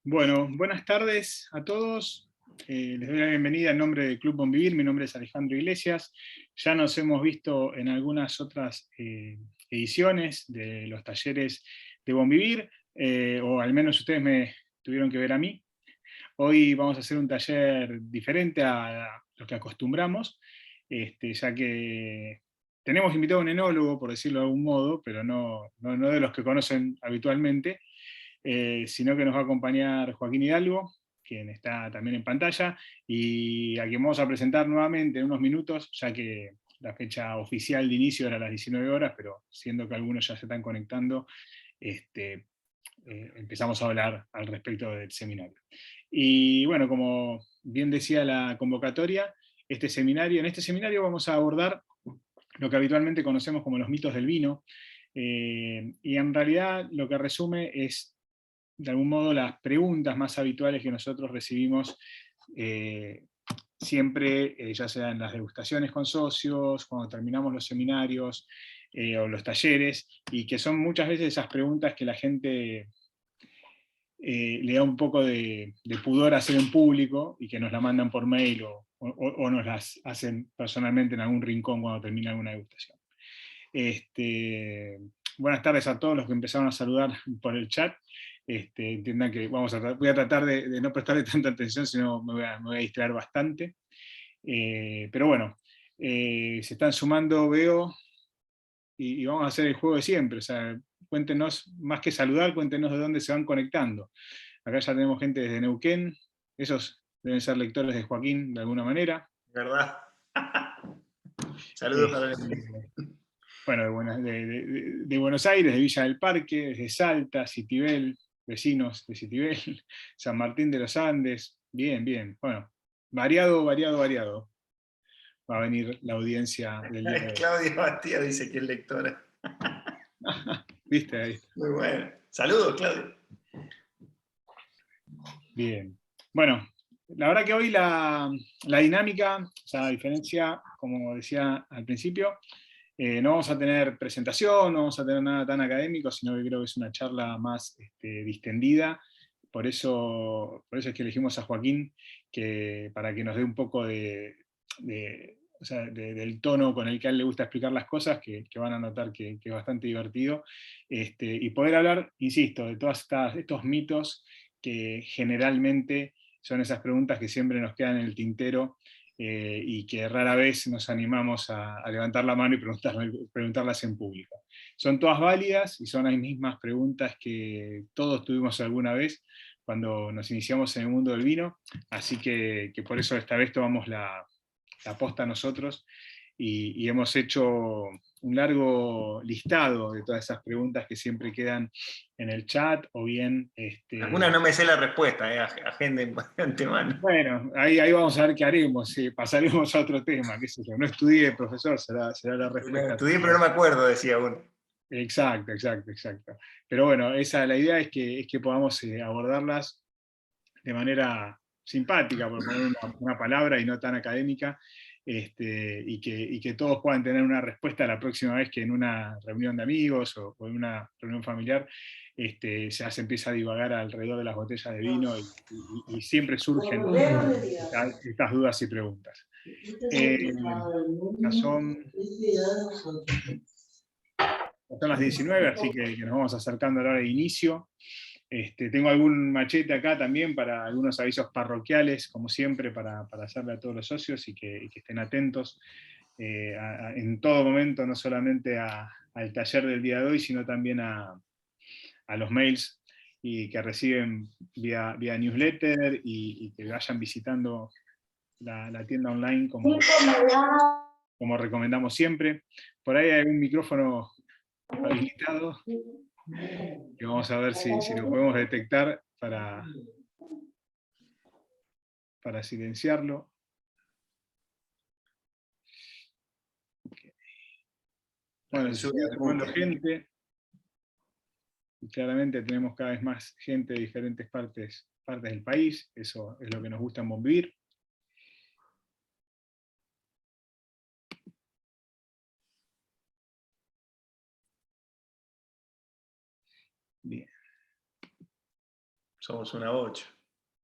Bueno, buenas tardes a todos. Les doy la bienvenida en nombre del Club Bonvivir. Mi nombre es Alejandro Iglesias. Ya nos hemos visto en algunas otras ediciones de los talleres de Bonvivir, o al menos ustedes me tuvieron que ver a mí. Hoy vamos a hacer un taller diferente a lo que acostumbramos, ya que tenemos invitado a un enólogo, por decirlo de algún modo, pero no de los que conocen habitualmente, sino que nos va a acompañar Joaquín Hidalgo, quien está también en pantalla, y a quien vamos a presentar nuevamente en unos minutos, ya que la fecha oficial de inicio era a las 19 horas, pero siendo que algunos ya se están conectando, empezamos a hablar al respecto del seminario. Y bueno, como bien decía la convocatoria, en este seminario vamos a abordar lo que habitualmente conocemos como los mitos del vino, y en realidad lo que resume es, de algún modo, las preguntas más habituales que nosotros recibimos siempre, ya sea en las degustaciones con socios, cuando terminamos los seminarios o los talleres, y que son muchas veces esas preguntas que la gente le da un poco de pudor hacer en público y que nos la mandan por mail o nos las hacen personalmente en algún rincón cuando termina alguna degustación. Buenas tardes a todos los que empezaron a saludar por el chat. Entiendan que voy a tratar de no prestarle tanta atención, sino me voy a distraer bastante. Pero bueno, se están sumando, veo, y vamos a hacer el juego de siempre. O sea, cuéntenos, más que saludar, cuéntenos de dónde se van conectando. Acá ya tenemos gente desde Neuquén, esos deben ser lectores de Joaquín de alguna manera. ¿Verdad? Saludos para bueno, de Buenos Aires, de Villa del Parque, desde Salta, Citibel, vecinos de Citibel, San Martín de los Andes, bien, bien, bueno, variado. Va a venir la audiencia del día de hoy. Claudia Bastía dice que es lectora. ¿Viste ahí? Muy bueno. Saludos, Claudia. Bien. Bueno, la verdad que hoy la dinámica, o sea, a diferencia, como decía al principio, no vamos a tener presentación, no vamos a tener nada tan académico, sino que creo que es una charla más distendida. Por eso es que elegimos a Joaquín, para que nos dé un poco o sea, del tono con el que a él le gusta explicar las cosas, que van a notar que es bastante divertido, y poder hablar, insisto, de todos estos mitos que generalmente son esas preguntas que siempre nos quedan en el tintero, y que rara vez nos animamos a levantar la mano y preguntarlas en público. Son todas válidas y son las mismas preguntas que todos tuvimos alguna vez cuando nos iniciamos en el mundo del vino, así que por eso esta vez tomamos la posta nosotros y hemos hecho un largo listado de todas esas preguntas que siempre quedan en el chat, o bien... Algunas no me sé la respuesta, agenden de antemano. Bueno, ahí vamos a ver qué haremos, pasaremos a otro tema, qué sé yo. No estudié, profesor, será la respuesta. Estudié, pero no me acuerdo, decía uno. Exacto. Pero bueno, la idea es que podamos abordarlas de manera simpática, por poner una palabra, y no tan académica, y que todos puedan tener una respuesta la próxima vez que en una reunión de amigos o en una reunión familiar se empieza a divagar alrededor de las botellas de vino, y siempre surgen estas dudas y preguntas. Son las 19, así que nos vamos acercando a la hora de inicio. Tengo algún machete acá también para algunos avisos parroquiales, como siempre, para hacerle a todos los socios y que estén atentos en todo momento, no solamente al taller del día de hoy, sino también a los mails y que reciben vía newsletter, y que vayan visitando la tienda online como recomendamos siempre. Por ahí hay un micrófono habilitado, que vamos a ver si lo podemos detectar para silenciarlo. Bueno, se sigue sumando gente, y claramente tenemos cada vez más gente de diferentes partes del país. Eso es lo que nos gusta en Bonvivir. Bien. somos una 8.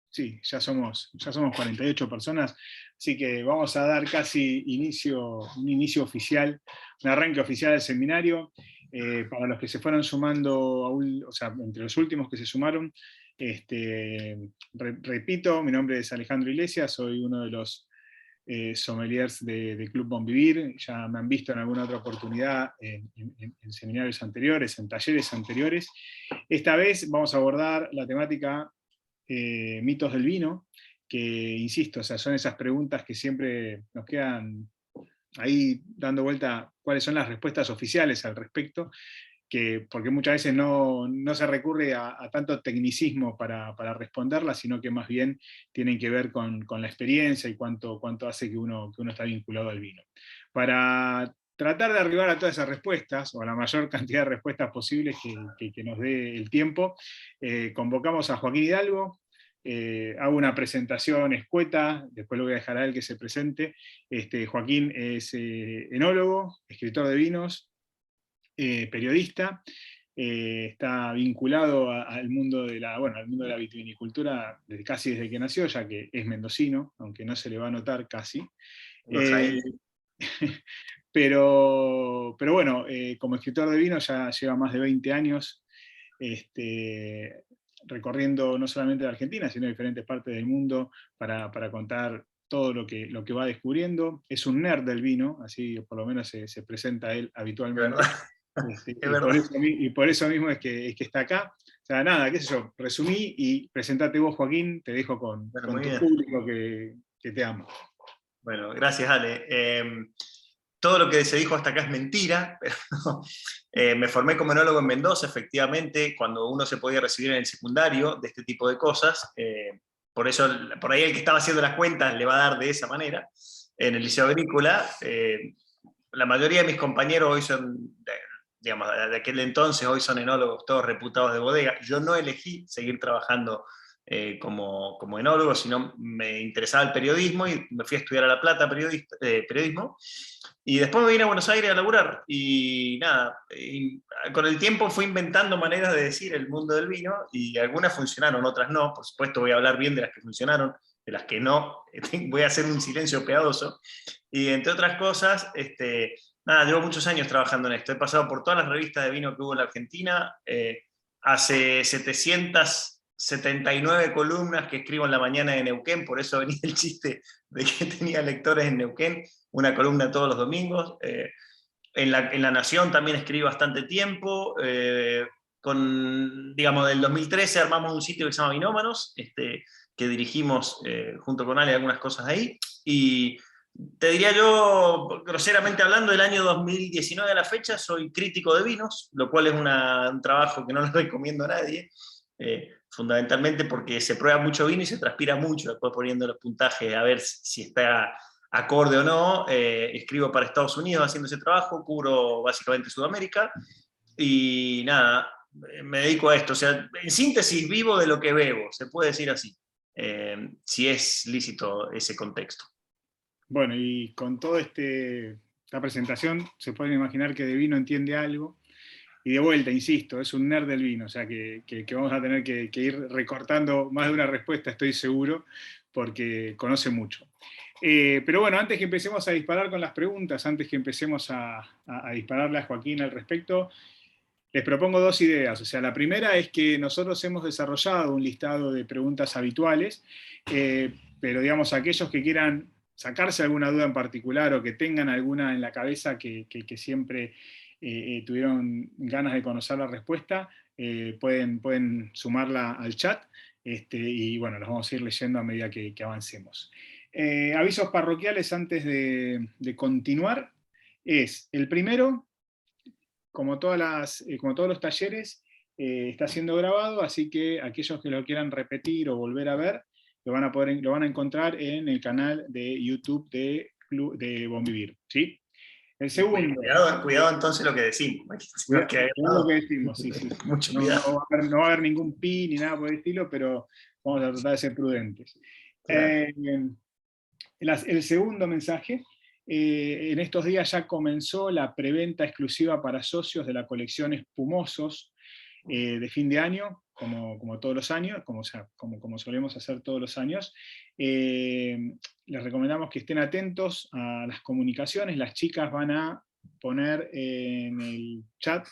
Sí, ya somos 48 personas, así que vamos a dar casi un inicio oficial, un arranque oficial del seminario. Para los que se fueron sumando, o sea, entre los últimos que se sumaron, repito, mi nombre es Alejandro Iglesias, soy uno de los sommeliers de Club Bon Vivir. Ya me han visto en alguna otra oportunidad en seminarios anteriores, en talleres anteriores. Esta vez vamos a abordar la temática mitos del vino, que insisto, o sea, son esas preguntas que siempre nos quedan ahí dando vuelta cuáles son las respuestas oficiales al respecto, porque muchas veces no se recurre a tanto tecnicismo para responderlas, sino que más bien tienen que ver con la experiencia y cuánto hace que uno está vinculado al vino. Para tratar de arribar a todas esas respuestas, o a la mayor cantidad de respuestas posibles que nos dé el tiempo, convocamos a Joaquín Hidalgo. Hago una presentación escueta, después lo voy a dejar a él que se presente. Joaquín es enólogo, escritor de vinos, periodista, está vinculado al mundo de al mundo de la vitivinicultura casi desde que nació, ya que es mendocino, aunque no se le va a notar casi. Pero bueno, como escritor de vino ya lleva más de 20 años recorriendo no solamente la Argentina, sino diferentes partes del mundo para contar todo lo que va descubriendo. Es un nerd del vino, así por lo menos se presenta él habitualmente. Y por eso mismo es que está acá. O sea, nada, qué sé yo, resumí y presentate vos, Joaquín, te dejo con tu público que te ama. Bueno, gracias, Ale. Todo lo que se dijo hasta acá es mentira, pero me formé como enólogo en Mendoza, efectivamente, cuando uno se podía recibir en el secundario de este tipo de cosas. Por eso, por ahí el que estaba haciendo las cuentas le va a dar de esa manera. En el Liceo Agrícola, la mayoría de mis compañeros hoy son, digamos, de aquel entonces, hoy son enólogos todos reputados de bodega. Yo no elegí seguir trabajando como enólogo, sino me interesaba el periodismo y me fui a estudiar a La Plata periodismo. Y después me vine a Buenos Aires a laburar, y nada, con el tiempo fui inventando maneras de decir el mundo del vino, y algunas funcionaron, otras no. Por supuesto voy a hablar bien de las que funcionaron, de las que no, voy a hacer un silencio piadoso. Y entre otras cosas, nada, llevo muchos años trabajando en esto, he pasado por todas las revistas de vino que hubo en la Argentina, hace 779 columnas que escribo en la mañana de Neuquén, por eso venía el chiste de que tenía lectores en Neuquén, una columna todos los domingos. En la Nación también escribí bastante tiempo. Digamos, del 2013 armamos un sitio que se llama Vinómanos, que dirigimos junto con Ale algunas cosas ahí. Y te diría yo, groseramente hablando, del año 2019 a la fecha, soy crítico de vinos, lo cual es un trabajo que no le recomiendo a nadie. Fundamentalmente porque se prueba mucho vino y se transpira mucho, después poniendo los puntajes a ver si está acorde o no. Escribo para Estados Unidos haciendo ese trabajo, cubro básicamente Sudamérica, y nada, me dedico a esto. O sea, en síntesis, vivo de lo que bebo, se puede decir así, si es lícito ese contexto. Bueno, y con toda esta presentación se pueden imaginar que de vino entiende algo. Y de vuelta, insisto, es un nerd del vino, o sea que vamos a tener que ir recortando más de una respuesta, estoy seguro, porque conoce mucho. Pero bueno, antes que empecemos a disparar con las preguntas, antes que empecemos a dispararle a Joaquín al respecto, les propongo dos ideas. O sea, la primera es que nosotros hemos desarrollado un listado de preguntas habituales, pero digamos, aquellos que quieran sacarse alguna duda en particular o que tengan alguna en la cabeza que siempre tuvieron ganas de conocer la respuesta, pueden sumarla al chat, y bueno, los vamos a ir leyendo a medida que avancemos. Avisos parroquiales antes de continuar. El primero, como todos los talleres, está siendo grabado, así que aquellos que lo quieran repetir o volver a ver, lo van a encontrar en el canal de YouTube de Bon Vivir, ¿sí? El segundo. Cuidado entonces lo que decimos. Cuidado lo que decimos, sí. Mucho cuidado. No va a haber ningún pi ni nada por el estilo, pero vamos a tratar de ser prudentes. Claro. El segundo mensaje. En estos días ya comenzó la preventa exclusiva para socios de la colección Espumosos de fin de año. como todos los años, como solemos hacer todos los años. Les recomendamos que estén atentos a las comunicaciones. Las chicas van a poner en el chat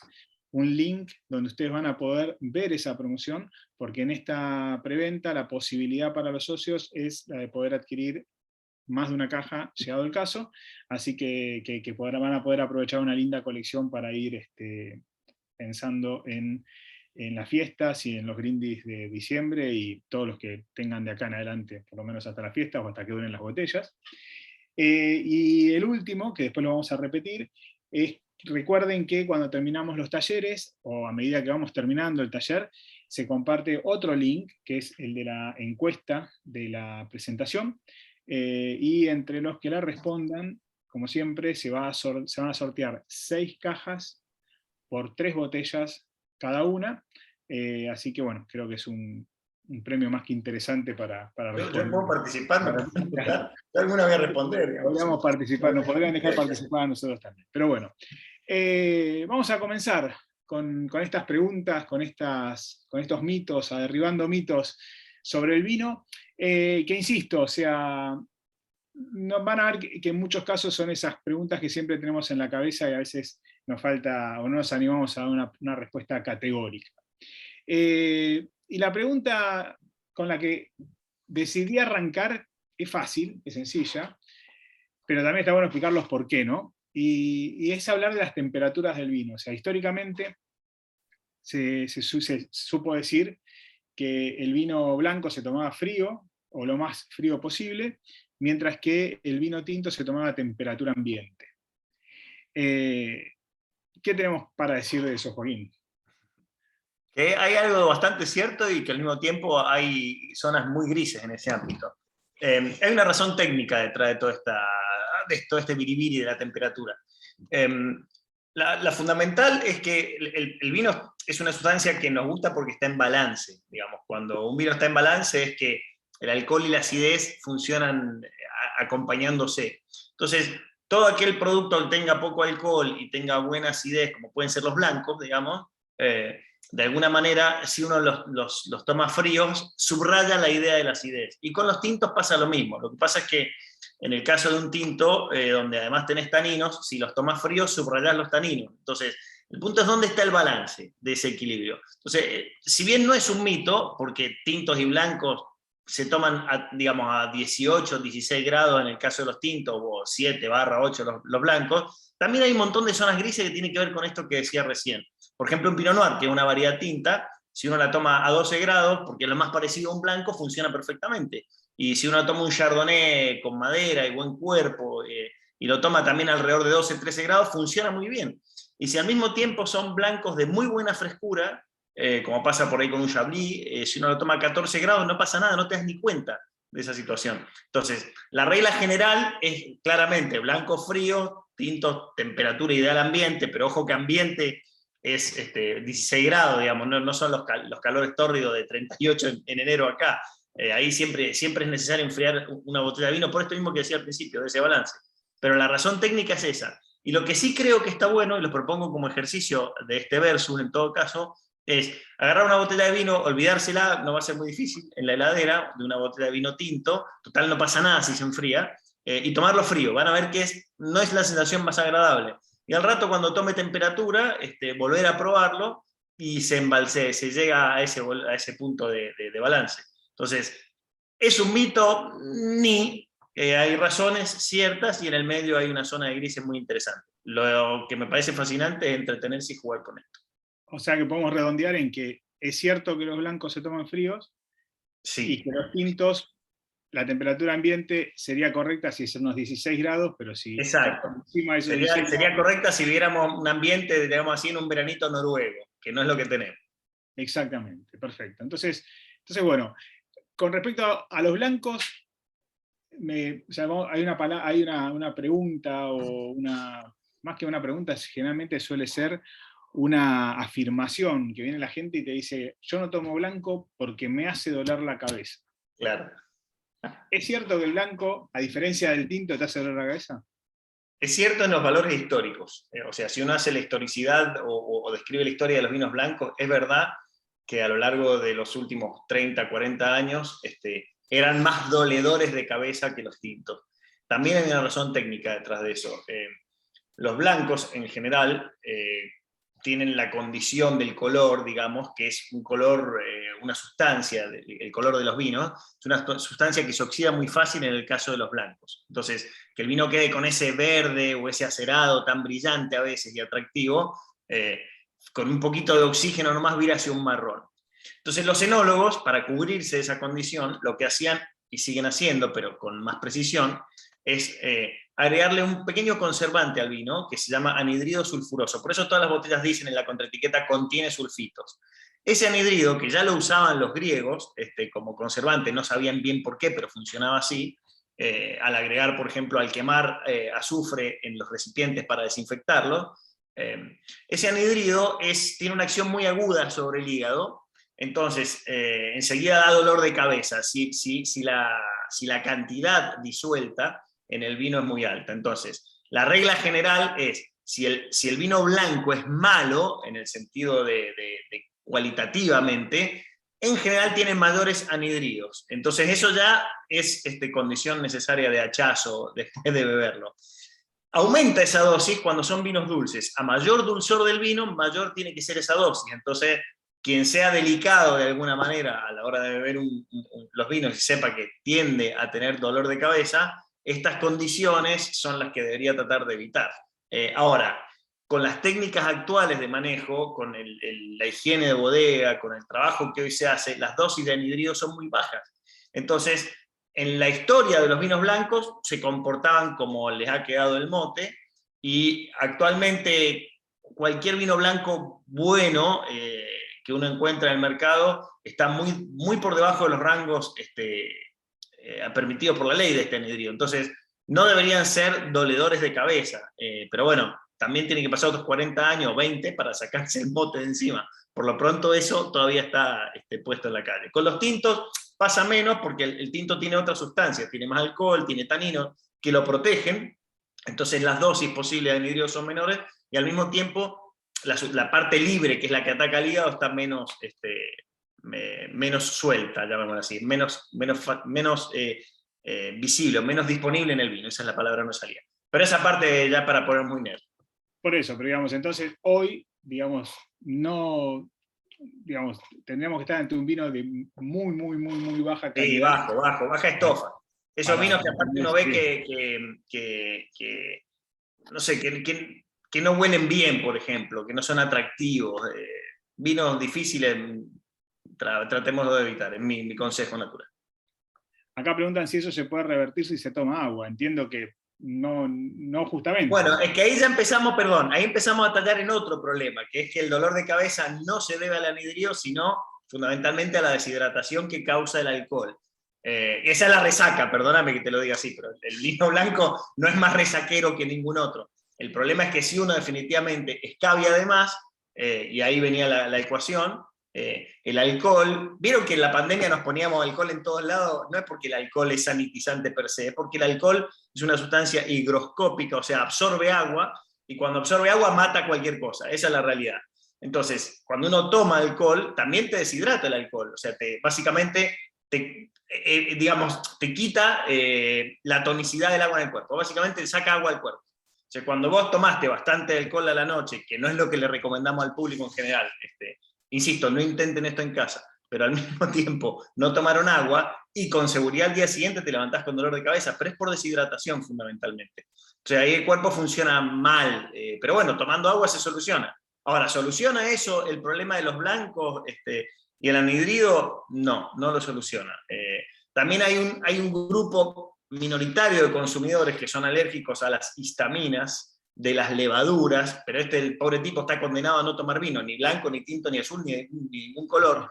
un link donde ustedes van a poder ver esa promoción, porque en esta preventa la posibilidad para los socios es la de poder adquirir más de una caja, llegado el caso, así que van a poder aprovechar una linda colección para ir pensando en las fiestas y en los brindis de diciembre, y todos los que tengan de acá en adelante, por lo menos hasta las fiestas o hasta que duren las botellas. Y el último, que después lo vamos a repetir, es recuerden que cuando terminamos los talleres, o a medida que vamos terminando el taller, se comparte otro link, que es el de la encuesta de la presentación, y entre los que la respondan, como siempre, se van a sortear 6 cajas por 3 botellas cada una, así que bueno, creo que es un premio más que interesante para responder. Yo puedo participar, ¿me puedo preguntar? Yo alguna voy a responder, digamos. Podríamos participar, nos podrían dejar participar a nosotros también. Pero bueno, vamos a comenzar con estas preguntas, con estos mitos, derribando mitos sobre el vino, que insisto, o sea, nos van a ver que en muchos casos son esas preguntas que siempre tenemos en la cabeza y a veces nos falta o no nos animamos a dar una respuesta categórica. Y la pregunta con la que decidí arrancar es fácil, es sencilla, pero también está bueno explicar los por qué, ¿no? Y es hablar de las temperaturas del vino. O sea, históricamente se supo decir que el vino blanco se tomaba frío, o lo más frío posible, mientras que el vino tinto se tomaba a temperatura ambiente. ¿Qué tenemos para decir de eso, Joaquín? Que hay algo bastante cierto y que al mismo tiempo hay zonas muy grises en ese ámbito. Hay una razón técnica detrás de todo este biribiri de la temperatura. La fundamental es que el vino es una sustancia que nos gusta porque está en balance. Digamos, cuando un vino está en balance es que el alcohol y la acidez funcionan acompañándose. Entonces, todo aquel producto que tenga poco alcohol y tenga buena acidez, como pueden ser los blancos, digamos, de alguna manera, si uno los toma fríos, subraya la idea de la acidez. Y con los tintos pasa lo mismo. Lo que pasa es que en el caso de un tinto, donde además tenés taninos, si los tomas fríos, subrayás los taninos. Entonces, el punto es dónde está el balance de ese equilibrio. Entonces, si bien no es un mito, porque tintos y blancos se toman, digamos, a 18, 16 grados en el caso de los tintos, o 7/8 los blancos, también hay un montón de zonas grises que tienen que ver con esto que decía recién. Por ejemplo, un Pinot Noir, que es una variedad tinta, si uno la toma a 12 grados, porque es lo más parecido a un blanco, funciona perfectamente. Y si uno toma un Chardonnay con madera y buen cuerpo, y lo toma también alrededor de 12, 13 grados, funciona muy bien. Y si al mismo tiempo son blancos de muy buena frescura, como pasa por ahí con un Chablis, si uno lo toma a 14 grados no pasa nada, no te das ni cuenta de esa situación. Entonces, la regla general es claramente blanco frío, tinto temperatura ideal ambiente, pero ojo que ambiente es 16 grados, digamos, no son los calores tórridos de 38 en enero acá. Ahí siempre es necesario enfriar una botella de vino, por esto mismo que decía al principio, de ese balance. Pero la razón técnica es esa. Y lo que sí creo que está bueno, y lo propongo como ejercicio de este versus en todo caso, es agarrar una botella de vino, olvidársela, no va a ser muy difícil, en la heladera, de una botella de vino tinto, total no pasa nada si se enfría, y tomarlo frío. Van a ver que no es la sensación más agradable. Y al rato, cuando tome temperatura, volver a probarlo y se llega a ese punto de balance. Entonces, ¿es un mito? Ni. Hay razones ciertas y en el medio hay una zona de grises muy interesante. Lo que me parece fascinante es entretenerse y jugar con esto. O sea que podemos redondear en que es cierto que los blancos se toman fríos, sí, y que los tintos, la temperatura ambiente sería correcta si es unos 16 grados, pero si exacto. encima de esos Sería correcta si viéramos un ambiente, digamos así, en un veranito noruego, que no es lo que tenemos. Exactamente, perfecto. Entonces bueno, con respecto a los blancos, hay una pregunta, o más que una pregunta, generalmente suele ser una afirmación, que viene la gente y te dice, yo no tomo blanco porque me hace doler la cabeza. Claro. ¿Es cierto que el blanco, a diferencia del tinto, te hace doler la cabeza? Es cierto en los valores históricos. O sea, si uno hace la historicidad o describe la historia de los vinos blancos, es verdad que a lo largo de los últimos 30, 40 años eran más doledores de cabeza que los tintos. También hay una razón técnica detrás de eso. Los blancos, en general, tienen la condición del color, digamos, que es un color, una sustancia, el color de los vinos, es una sustancia que se oxida muy fácil en el caso de los blancos. Entonces, que el vino quede con ese verde o ese acerado tan brillante a veces y atractivo, con un poquito de oxígeno nomás vira hacia un marrón. Entonces los enólogos, para cubrirse de esa condición, lo que hacían, y siguen haciendo, pero con más precisión, es agregarle un pequeño conservante al vino que se llama anhidrido sulfuroso. Por eso todas las botellas dicen en la contraetiqueta contiene sulfitos. Ese anhidrido, que ya lo usaban los griegos como conservante, no sabían bien por qué, pero funcionaba así, al agregar, por ejemplo, al quemar azufre en los recipientes para desinfectarlo, ese anhidrido tiene una acción muy aguda sobre el hígado, entonces enseguida da dolor de cabeza si la cantidad disuelta en el vino es muy alta. Entonces, la regla general es, si el vino blanco es malo, en el sentido de cualitativamente, en general tiene mayores anhidridos. Entonces eso ya es condición necesaria de hachazo después de beberlo. Aumenta esa dosis cuando son vinos dulces. A mayor dulzor del vino, mayor tiene que ser esa dosis. Entonces, quien sea delicado de alguna manera a la hora de beber los vinos y sepa que tiende a tener dolor de cabeza, estas condiciones son las que debería tratar de evitar. Ahora, con las técnicas actuales de manejo, con la higiene de bodega, con el trabajo que hoy se hace, las dosis de anhidrido son muy bajas. Entonces, en la historia de los vinos blancos se comportaban como les ha quedado el mote, y actualmente cualquier vino blanco bueno que uno encuentra en el mercado está muy, muy por debajo de los rangos permitidos por la ley de este anhidrido. Entonces, no deberían ser doledores de cabeza, pero bueno, también tiene que pasar otros 40 años o 20 para sacarse el mote de encima. Por lo pronto eso todavía está puesto en la calle. Con los tintos pasa menos porque el tinto tiene otras sustancias, tiene más alcohol, tiene tanino, que lo protegen, entonces las dosis posibles de anhidrido son menores, y al mismo tiempo la parte libre, que es la que ataca al hígado, está menos suelta, llamémoslo así, menos visible, menos disponible en el vino, esa es la palabra, no salía. Pero esa parte ya para poner muy nerd. Por eso, pero digamos, entonces hoy, digamos, no, digamos, tendríamos que estar ante un vino de muy, muy, muy, muy baja calidad. Sí, baja estofa. Esos vinos que aparte uno ve que no sé, que no huelen bien, por ejemplo, que no son atractivos. Vinos difíciles, tratemos de evitar, es mi consejo natural. Acá preguntan si eso se puede revertir si se toma agua. Entiendo que no justamente. Bueno, es que ahí ya empezamos, ahí empezamos a tallar en otro problema, que es que el dolor de cabeza no se debe al anhidrido, sino fundamentalmente a la deshidratación que causa el alcohol. Esa es la resaca, perdóname que te lo diga así, pero el vino blanco no es más resaquero que ningún otro. El problema es que si uno definitivamente escabia además, y ahí venía la ecuación, el alcohol, vieron que en la pandemia nos poníamos alcohol en todos lados, no es porque el alcohol es sanitizante per se, es porque el alcohol es una sustancia higroscópica, o sea, absorbe agua, y cuando absorbe agua mata cualquier cosa, esa es la realidad. Entonces, cuando uno toma alcohol, también te deshidrata el alcohol, o sea, básicamente te quita la tonicidad del agua en el cuerpo, básicamente te saca agua del cuerpo. O sea, cuando vos tomaste bastante alcohol a la noche, que no es lo que le recomendamos al público en general, insisto, no intenten esto en casa, pero al mismo tiempo no tomaron agua y con seguridad al día siguiente te levantás con dolor de cabeza, pero es por deshidratación fundamentalmente. O sea, ahí el cuerpo funciona mal, pero bueno, tomando agua se soluciona. Ahora, ¿soluciona eso el problema de los blancos y el anhidrido? No, no lo soluciona. También hay un grupo minoritario de consumidores que son alérgicos a las histaminas de las levaduras, pero el pobre tipo está condenado a no tomar vino, ni blanco, ni tinto, ni azul, ni ningún color.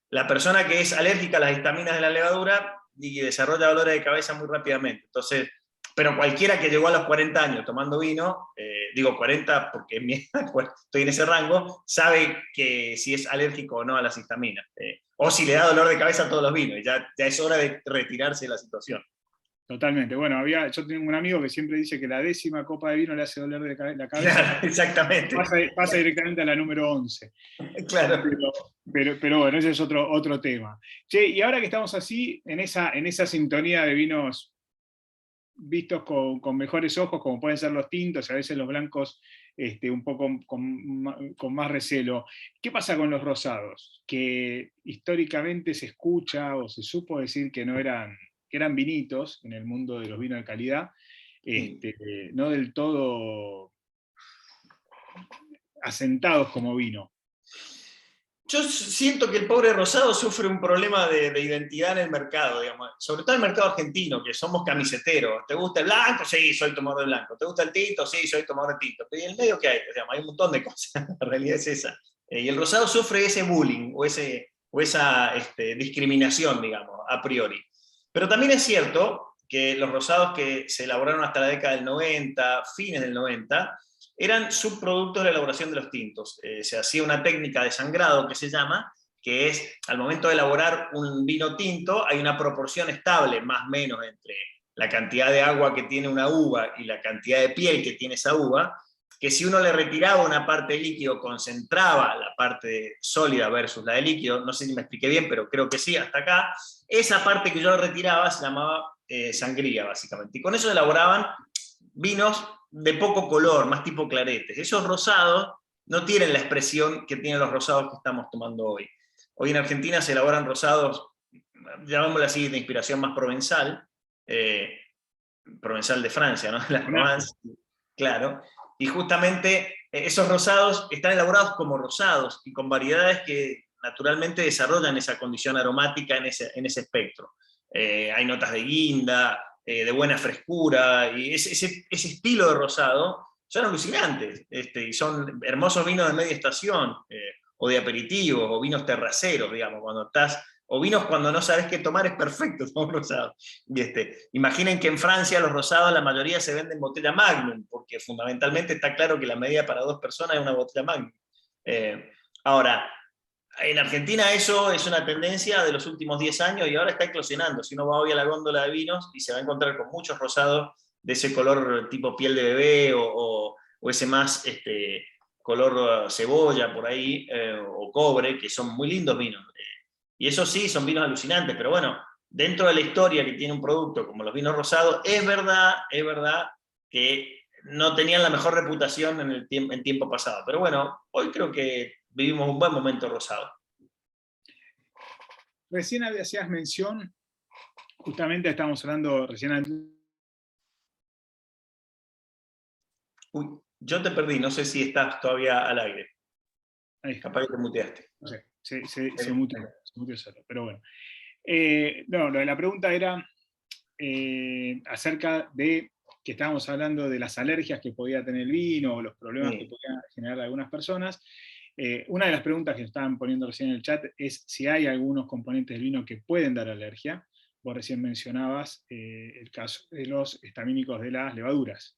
La persona que es alérgica a las histaminas de la levadura y desarrolla dolores de cabeza muy rápidamente. Entonces, pero cualquiera que llegó a los 40 años tomando vino, digo 40 porque estoy en ese rango, sabe que si es alérgico o no a las histaminas. O si le da dolor de cabeza a todos los vinos, ya es hora de retirarse de la situación. Totalmente. Bueno, yo tengo un amigo que siempre dice que la 10ª copa de vino le hace doler la cabeza, Claro, exactamente. pasa directamente a la número 11. Claro. Pero bueno, ese es otro tema. Che, y ahora que estamos así, en esa sintonía de vinos vistos con mejores ojos, como pueden ser los tintos, a veces los blancos un poco con más recelo. ¿Qué pasa con los rosados? Que históricamente se escucha o se supo decir que que eran vinitos en el mundo de los vinos de calidad, no del todo asentados como vino. Yo siento que el pobre rosado sufre un problema de identidad en el mercado, digamos. Sobre todo en el mercado argentino, que somos camiseteros. ¿Te gusta el blanco? Sí, soy tomador de blanco. ¿Te gusta el tinto? Sí, soy tomador de tinto. Pero ¿y en el medio qué hay? Digamos, hay un montón de cosas. La realidad es esa. Y el rosado sufre ese bullying o esa discriminación, digamos, a priori. Pero también es cierto que los rosados que se elaboraron hasta la década del 90, fines del 90, eran subproductos de la elaboración de los tintos. Se hacía una técnica de sangrado que se llama, que es, al momento de elaborar un vino tinto, hay una proporción estable, más o menos, entre la cantidad de agua que tiene una uva y la cantidad de piel que tiene esa uva, que si uno le retiraba una parte de líquido, concentraba la parte sólida versus la de líquido, no sé si me expliqué bien, pero creo que sí, hasta acá, esa parte que yo retiraba se llamaba sangría, básicamente. Y con eso elaboraban vinos de poco color, más tipo claretes. Esos rosados no tienen la expresión que tienen los rosados que estamos tomando hoy. Hoy en Argentina se elaboran rosados, llamémoslo así, de inspiración más provenzal, provenzal de Francia, ¿no? La Provence, claro. Y justamente esos rosados están elaborados como rosados y con variedades que naturalmente desarrollan esa condición aromática en ese espectro. Hay notas de guinda, de buena frescura, y ese estilo de rosado son alucinantes, y son hermosos vinos de media estación, o de aperitivos, o vinos terraceros, digamos, o vinos cuando no sabes qué tomar, es perfecto tomar rosado. Y imaginen que en Francia los rosados la mayoría se venden en botella Magnum, porque fundamentalmente está claro que la medida para 2 personas es una botella Magnum. Ahora, en Argentina eso es una tendencia de los últimos 10 años y ahora está eclosionando. Si uno va hoy a la góndola de vinos y se va a encontrar con muchos rosados de ese color tipo piel de bebé o ese más color cebolla por ahí, o cobre, que son muy lindos vinos. Y eso sí, son vinos alucinantes, pero bueno, dentro de la historia que tiene un producto como los vinos rosados, es verdad que no tenían la mejor reputación en tiempo pasado. Pero bueno, hoy creo que vivimos un buen momento rosado. Recién hacías mención, justamente estamos hablando recién. Uy, yo te perdí, no sé si estás todavía al aire. Ahí. Capaz que te muteaste. No sé, se muteó solo, pero bueno. No, la pregunta era acerca de que estábamos hablando de las alergias que podía tener el vino o los problemas que podían generar algunas personas. Una de las preguntas que estaban poniendo recién en el chat es si hay algunos componentes del vino que pueden dar alergia. Vos recién mencionabas el caso de los histamínicos de las levaduras.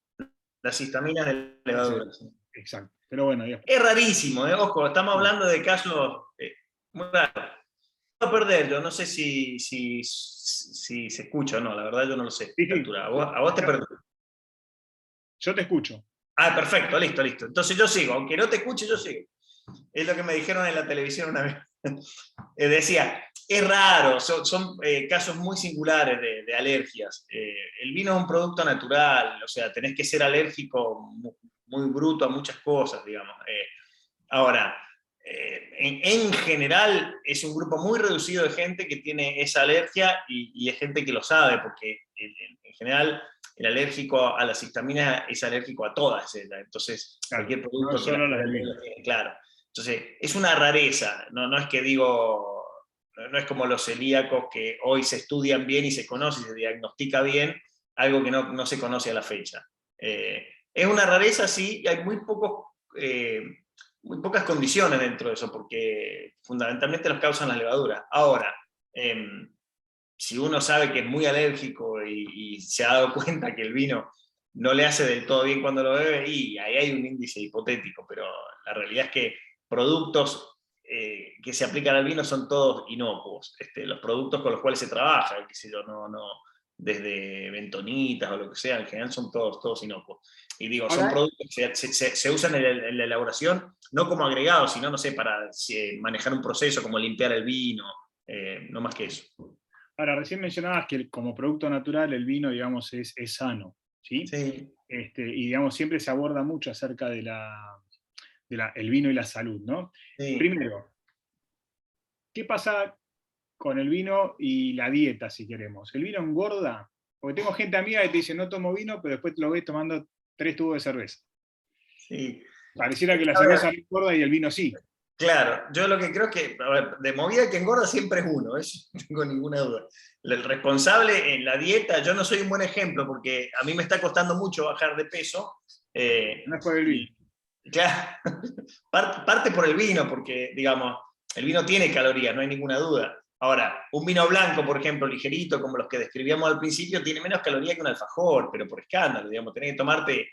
Las histaminas de levaduras. Sí, exacto. Pero bueno, es rarísimo, ojo, estamos hablando de casos muy raros. A perder, yo no sé si se escucha o no, la verdad yo no lo sé. Sí, A vos te perdí. Yo te escucho. Ah, perfecto, listo. Entonces yo sigo, aunque no te escuche, yo sigo. Es lo que me dijeron en la televisión una vez. Decía, es raro, son casos muy singulares de alergias. El vino es un producto natural, o sea, tenés que ser alérgico muy bruto a muchas cosas, digamos. Ahora, en general es un grupo muy reducido de gente que tiene esa alergia y es gente que lo sabe, porque en general el alérgico a las histaminas es alérgico a todas ellas. Entonces, claro, cualquier producto no solo las del vino. Claro. Entonces, es una rareza, no es que digo, no es como los celíacos que hoy se estudian bien y se conoce y se diagnostica bien, algo que no se conoce a la fecha. Es una rareza, sí, y hay muy pocas condiciones dentro de eso, porque fundamentalmente los causan las levaduras. Ahora, si uno sabe que es muy alérgico y se ha dado cuenta que el vino no le hace del todo bien cuando lo bebe, y ahí hay un índice hipotético, pero la realidad es que productos que se aplican al vino son todos inocuos. Los productos con los cuales se trabaja, qué sé yo, desde bentonitas o lo que sea, en general son todos inocuos. Y digo, son Ahora, productos que se usan en la elaboración, no como agregados, sino, no sé, para manejar un proceso, como limpiar el vino, no más que eso. ahora, recién mencionabas que como producto natural el vino, digamos, es sano, ¿sí? Sí, Y digamos, siempre se aborda mucho acerca de el vino y la salud, ¿no? sí. Primero, ¿qué pasa con el vino y la dieta, si queremos? ¿El vino engorda? Porque tengo gente amiga que te dice, no tomo vino, pero después lo ves tomando 3 tubos de cerveza. Sí. Pareciera que la A ver, cerveza no engorda y el vino sí. claro, yo lo que creo es que, a ver, de movida que engorda siempre es uno, eso no tengo ninguna duda. El responsable en la dieta, yo no soy un buen ejemplo porque a mí me está costando mucho bajar de peso. No es por el vino. Y claro, parte por el vino, porque, digamos, el vino tiene calorías, no hay ninguna duda. Ahora, un vino blanco, por ejemplo, ligerito, como los que describíamos al principio, tiene menos calorías que un alfajor, pero por escándalo, digamos, tenés que tomarte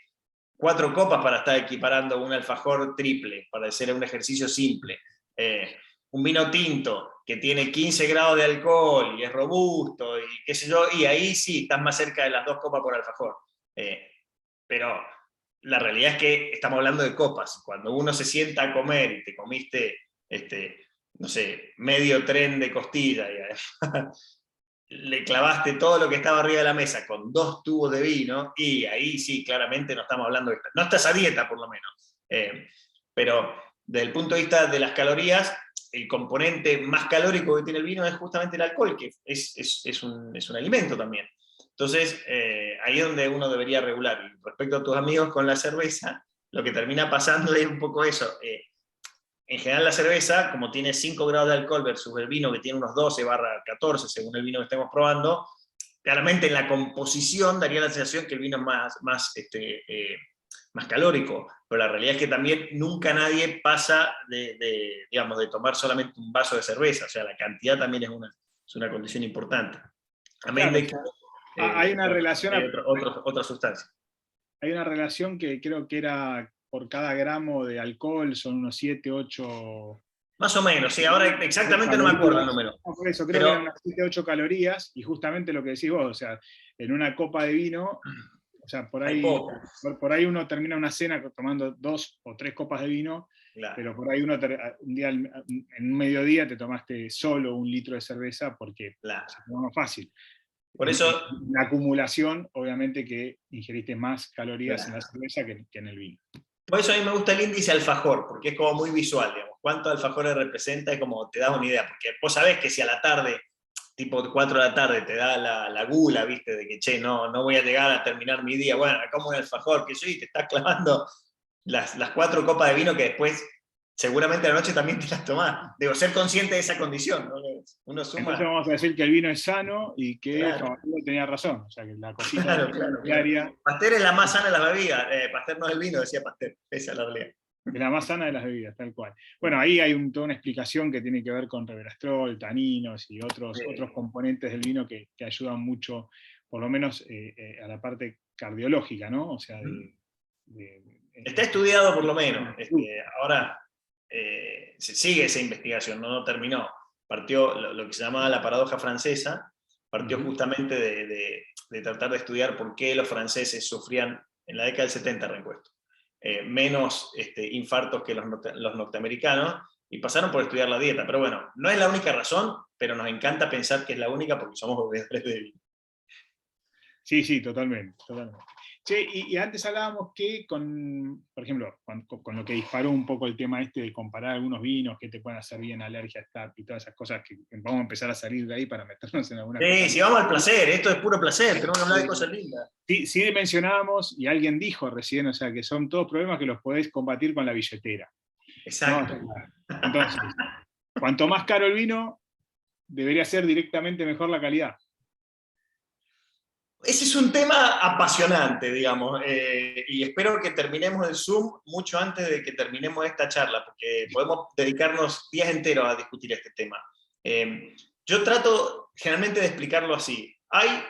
4 copas para estar equiparando un alfajor triple, para hacer un ejercicio simple. Un vino tinto que tiene 15 grados de alcohol y es robusto, y qué sé yo, y ahí sí estás más cerca de las 2 copas por alfajor. Pero la realidad es que estamos hablando de copas. Cuando uno se sienta a comer y te comiste, no sé, medio tren de costilla y además le clavaste todo lo que estaba arriba de la mesa con 2 tubos de vino, y ahí sí, claramente no estamos hablando de esto. No estás a dieta, por lo menos. Pero desde el punto de vista de las calorías, el componente más calórico que tiene el vino es justamente el alcohol, que es un alimento también. Entonces, ahí es donde uno debería regular. Y respecto a tus amigos con la cerveza, lo que termina pasando es un poco eso. En general la cerveza, como tiene 5 grados de alcohol versus el vino que tiene unos 12/14, según el vino que estemos probando, claramente en la composición daría la sensación que el vino es más calórico, pero la realidad es que también nunca nadie pasa digamos, de tomar solamente un vaso de cerveza, o sea, la cantidad también es una condición importante. Amén Claro, o de que sea, hay una bueno, relación, hay otra sustancia. hay una relación que creo que era por cada gramo de alcohol son unos 7, 8 Más o menos, sí, ahora exactamente no me acuerdo el calorías. número, No, por eso, creo que eran pero unas 7, 8 calorías, y justamente lo que decís vos, o sea, en una copa de vino, o sea, hay poco. por ahí uno termina una cena tomando 2 o 3 copas de vino, Claro. pero por ahí un día, en un mediodía te tomaste solo 1 litro de cerveza porque Claro. se toma más fácil. Por eso, En la acumulación, obviamente que ingeriste más calorías en la claro. cerveza que en el vino. Por eso a mí me gusta el índice alfajor, porque es como muy visual, digamos. Cuántos alfajores representa, es como te da una idea, porque vos sabés que si a la tarde, tipo 4 de la tarde, te da la gula, viste, de que, che, no voy a llegar a terminar mi día, bueno, como un alfajor, que sí, te estás clavando las 4 copas de vino que después, seguramente a la noche también te las tomás. Digo, ser consciente de esa condición, ¿no? Uno Entonces suma, vamos a decir que el vino es sano y que claro. Favaloro tenía razón. O sea, que la cosita Claro. diaria Pasteur es la más sana de las bebidas. Pasteur no es el vino, decía Pasteur. Esa es la realidad. es la más sana de las bebidas, tal cual. Bueno, ahí hay toda una explicación que tiene que ver con resveratrol, taninos y otros componentes del vino que ayudan mucho, por lo menos a la parte cardiológica, ¿no? O sea, Está estudiado por lo menos. Ahora se sigue esa investigación, no terminó. Partió lo que se llamaba la paradoja francesa, partió justamente de tratar de estudiar por qué los franceses sufrían en la década del 70, recuerdo, menos infartos que los norteamericanos, y pasaron por estudiar la dieta. Pero bueno, no es la única razón, pero nos encanta pensar que es la única porque somos bebedores de vino. Sí, totalmente, totalmente. Che, y antes hablábamos que por ejemplo, con lo que disparó un poco el tema de comparar algunos vinos que te pueden hacer bien, alergia, TAP y todas esas cosas, que vamos a empezar a salir de ahí para meternos en alguna cosa. Sí, si vamos al placer, esto es puro placer, tenemos que hablar de cosas lindas. Sí mencionábamos, y alguien dijo recién, o sea, que son todos problemas que los podés combatir con la billetera. Exacto. ¿No? Entonces, cuanto más caro el vino, debería ser directamente mejor la calidad. Ese es un tema apasionante, digamos, y espero que terminemos el Zoom mucho antes de que terminemos esta charla, porque podemos dedicarnos días enteros a discutir este tema. Yo trato generalmente de explicarlo así. Hay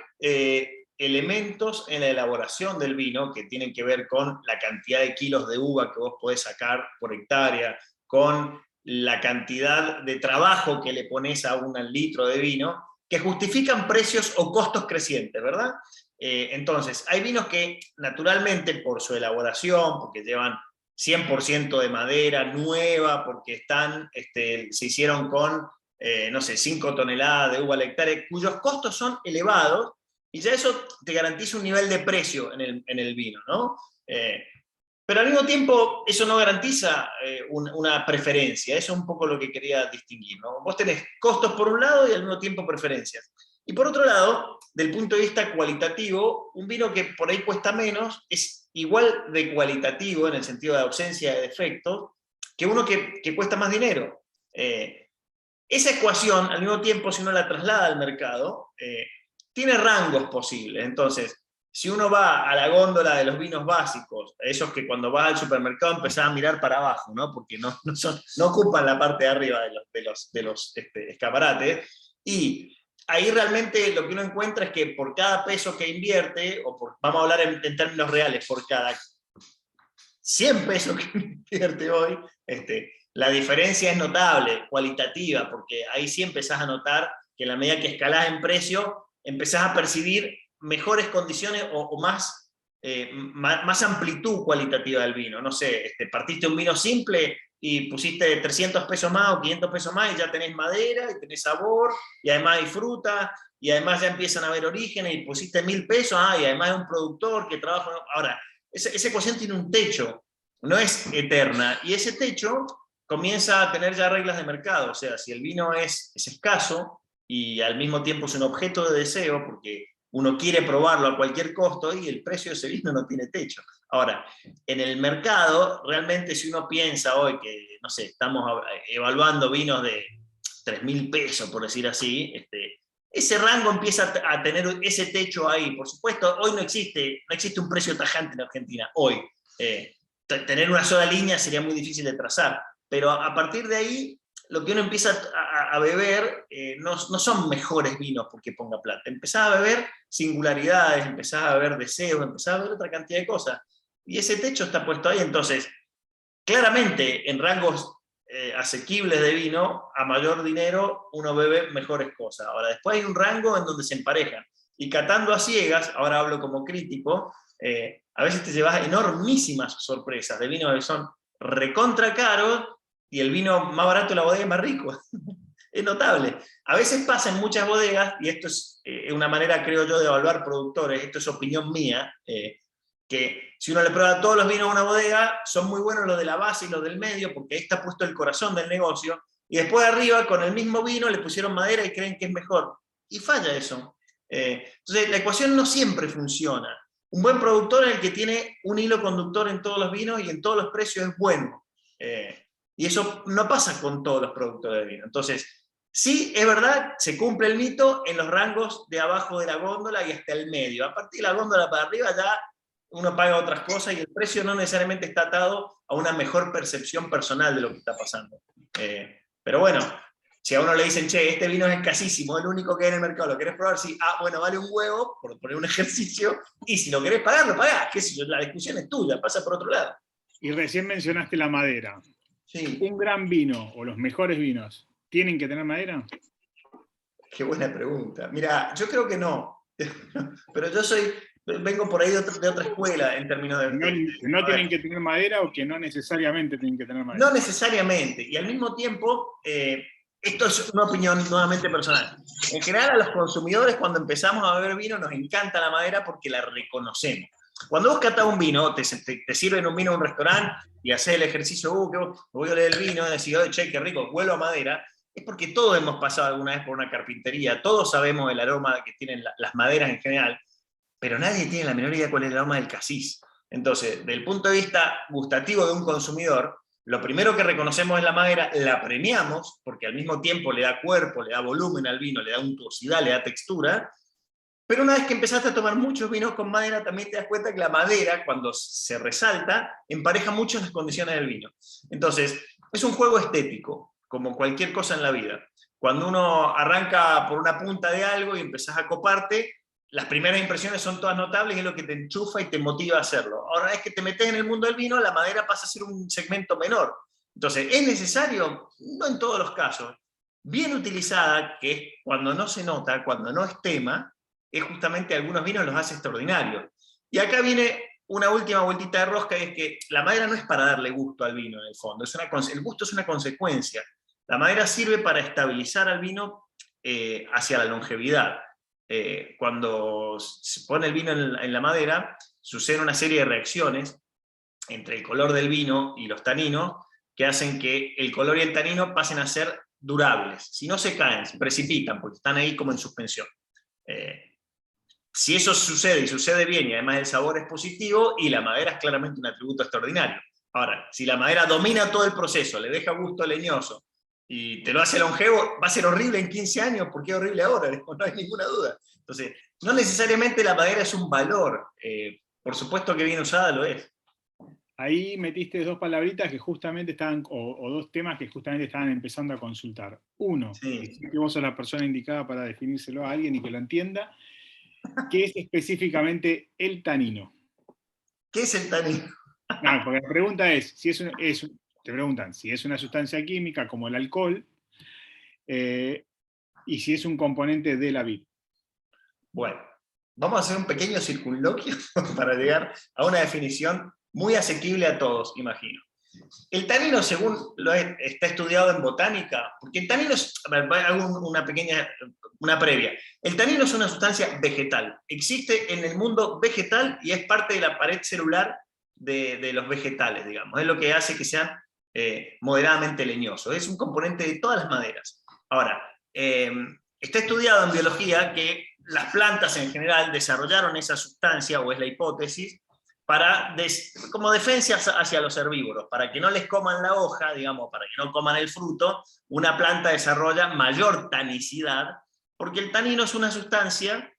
elementos en la elaboración del vino que tienen que ver con la cantidad de kilos de uva que vos podés sacar por hectárea, con la cantidad de trabajo que le pones a un litro de vino, que justifican precios o costos crecientes, ¿verdad? Entonces, hay vinos que naturalmente por su elaboración, porque llevan 100% de madera nueva, porque se hicieron con, no sé, 5 toneladas de uva al hectárea, cuyos costos son elevados, y ya eso te garantiza un nivel de precio en el vino, ¿no? Pero al mismo tiempo, eso no garantiza una preferencia. Eso es un poco lo que quería distinguir, ¿no? Vos tenés costos por un lado y al mismo tiempo preferencias. Y por otro lado, del punto de vista cualitativo, un vino que por ahí cuesta menos es igual de cualitativo en el sentido de ausencia de defectos que uno que cuesta más dinero. Esa ecuación, al mismo tiempo, si uno la traslada al mercado, tiene rangos posibles. Entonces, si uno va a la góndola de los vinos básicos, esos que cuando vas al supermercado empezás a mirar para abajo, ¿no? Porque no ocupan la parte de arriba de los escaparates, y ahí realmente lo que uno encuentra es que por cada peso que invierte, vamos a hablar en términos reales, por cada 100 pesos que invierte hoy, la diferencia es notable, cualitativa, porque ahí sí empezás a notar que en la medida que escalás en precio, empezás a percibir mejores condiciones o más amplitud cualitativa del vino. No sé, partiste un vino simple y pusiste 300 pesos más o 500 pesos más y ya tenés madera, y tenés sabor, y además hay fruta, y además ya empiezan a haber orígenes, y pusiste 1000 pesos, y además es un productor que trabaja... Ahora, esa ecuación tiene un techo, no es eterna, y ese techo comienza a tener ya reglas de mercado. O sea, si el vino es escaso y al mismo tiempo es un objeto de deseo, porque uno quiere probarlo a cualquier costo, y el precio de ese vino no tiene techo. Ahora, en el mercado, realmente si uno piensa hoy que, no sé, estamos evaluando vinos de 3.000 pesos, por decir así, ese rango empieza a tener ese techo ahí. Por supuesto, hoy no existe un precio tajante en Argentina, hoy. Tener una sola línea sería muy difícil de trazar, pero a partir de ahí, lo que uno empieza a beber no son mejores vinos porque ponga plata. Empezás a beber singularidades, empezás a beber deseos, empezás a beber otra cantidad de cosas. Y ese techo está puesto ahí. Entonces, claramente, en rangos asequibles de vino, a mayor dinero, uno bebe mejores cosas. Ahora, después hay un rango en donde se emparejan. Y catando a ciegas, ahora hablo como crítico, a veces te llevas enormísimas sorpresas de vinos que son recontra caros, y el vino más barato de la bodega es más rico. Es notable. A veces pasa en muchas bodegas, y esto es una manera, creo yo, de evaluar productores, esto es opinión mía, que si uno le prueba todos los vinos a una bodega, son muy buenos los de la base y los del medio, porque ahí está puesto el corazón del negocio, y después arriba, con el mismo vino, le pusieron madera y creen que es mejor. Y falla eso. Entonces, la ecuación no siempre funciona. Un buen productor es el que tiene un hilo conductor en todos los vinos y en todos los precios es bueno. Y eso no pasa con todos los productores de vino. Entonces, sí, es verdad, se cumple el mito en los rangos de abajo de la góndola y hasta el medio. A partir de la góndola para arriba ya uno paga otras cosas, y el precio no necesariamente está atado a una mejor percepción personal de lo que está pasando. Pero bueno, si a uno le dicen, che, este vino es escasísimo, es el único que hay en el mercado, ¿lo querés probar? Sí, bueno, vale un huevo, por poner un ejercicio, y si lo querés pagar, lo pagás. ¿Qué sé yo? La discusión es tuya, pasa por otro lado. Y recién mencionaste la madera. Sí. ¿Un gran vino o los mejores vinos tienen que tener madera? Qué buena pregunta. Mira, yo creo que no. Pero yo vengo por ahí de otra escuela en términos de... Que no tienen que tener madera, o que no necesariamente tienen que tener madera. No necesariamente. Y al mismo tiempo, esto es una opinión nuevamente personal. En general, a los consumidores, cuando empezamos a beber vino, nos encanta la madera porque la reconocemos. Cuando vos catás un vino, te sirven un vino en un restaurante y haces el ejercicio, que voy a oler el vino, y decís, che, qué rico, huelo a madera, es porque todos hemos pasado alguna vez por una carpintería, todos sabemos el aroma que tienen las maderas en general, pero nadie tiene la menor idea cuál es el aroma del casís. Entonces, desde el punto de vista gustativo de un consumidor, lo primero que reconocemos es la madera, la premiamos, porque al mismo tiempo le da cuerpo, le da volumen al vino, le da untuosidad, le da textura. Pero una vez que empezaste a tomar muchos vinos con madera, también te das cuenta que la madera, cuando se resalta, empareja mucho las condiciones del vino. Entonces, es un juego estético, como cualquier cosa en la vida. Cuando uno arranca por una punta de algo y empezás a coparte, las primeras impresiones son todas notables y es lo que te enchufa y te motiva a hacerlo. Ahora, una vez que te metes en el mundo del vino, la madera pasa a ser un segmento menor. Entonces, ¿es necesario? No en todos los casos. bien utilizada, que es cuando no se nota, cuando no es tema, es justamente algunos vinos los hace extraordinarios. Y acá viene una última vueltita de rosca, y es que la madera no es para darle gusto al vino en el fondo, el gusto es una consecuencia. La madera sirve para estabilizar al vino hacia la longevidad. Cuando se pone el vino en la madera, suceden una serie de reacciones entre el color del vino y los taninos, que hacen que el color y el tanino pasen a ser durables. Si no, se caen, se precipitan, porque están ahí como en suspensión. Si eso sucede, y sucede bien, y además el sabor es positivo, y la madera es claramente un atributo extraordinario. Ahora, si la madera domina todo el proceso, le deja gusto leñoso, y te lo hace longevo, va a ser horrible en 15 años, porque es horrible ahora, no hay ninguna duda. Entonces, no necesariamente la madera es un valor, por supuesto que bien usada lo es. Ahí metiste dos palabritas que justamente estaban, o dos temas que justamente estaban empezando a consultar. Uno, Sí. y sé que vos sos la persona indicada para definírselo a alguien y que lo entienda, ¿qué es específicamente el tanino? ¿Qué es el tanino? No, porque la pregunta es, te preguntan si es una sustancia química como el alcohol, y si es un componente de la vid. Bueno, vamos a hacer un pequeño circunloquio para llegar a una definición muy asequible a todos, imagino. El tanino, según está estudiado en botánica, porque el tanino es, hago una previa. El tanino es una sustancia vegetal. Existe en el mundo vegetal y es parte de la pared celular de los vegetales, digamos. Es lo que hace que sean moderadamente leñosos. Es un componente de todas las maderas. Ahora, está estudiado en biología que las plantas en general desarrollaron esa sustancia, o es la hipótesis, como defensa hacia los herbívoros, para que no les coman la hoja, digamos, para que no coman el fruto. Una planta desarrolla mayor tanicidad, porque el tanino es una sustancia,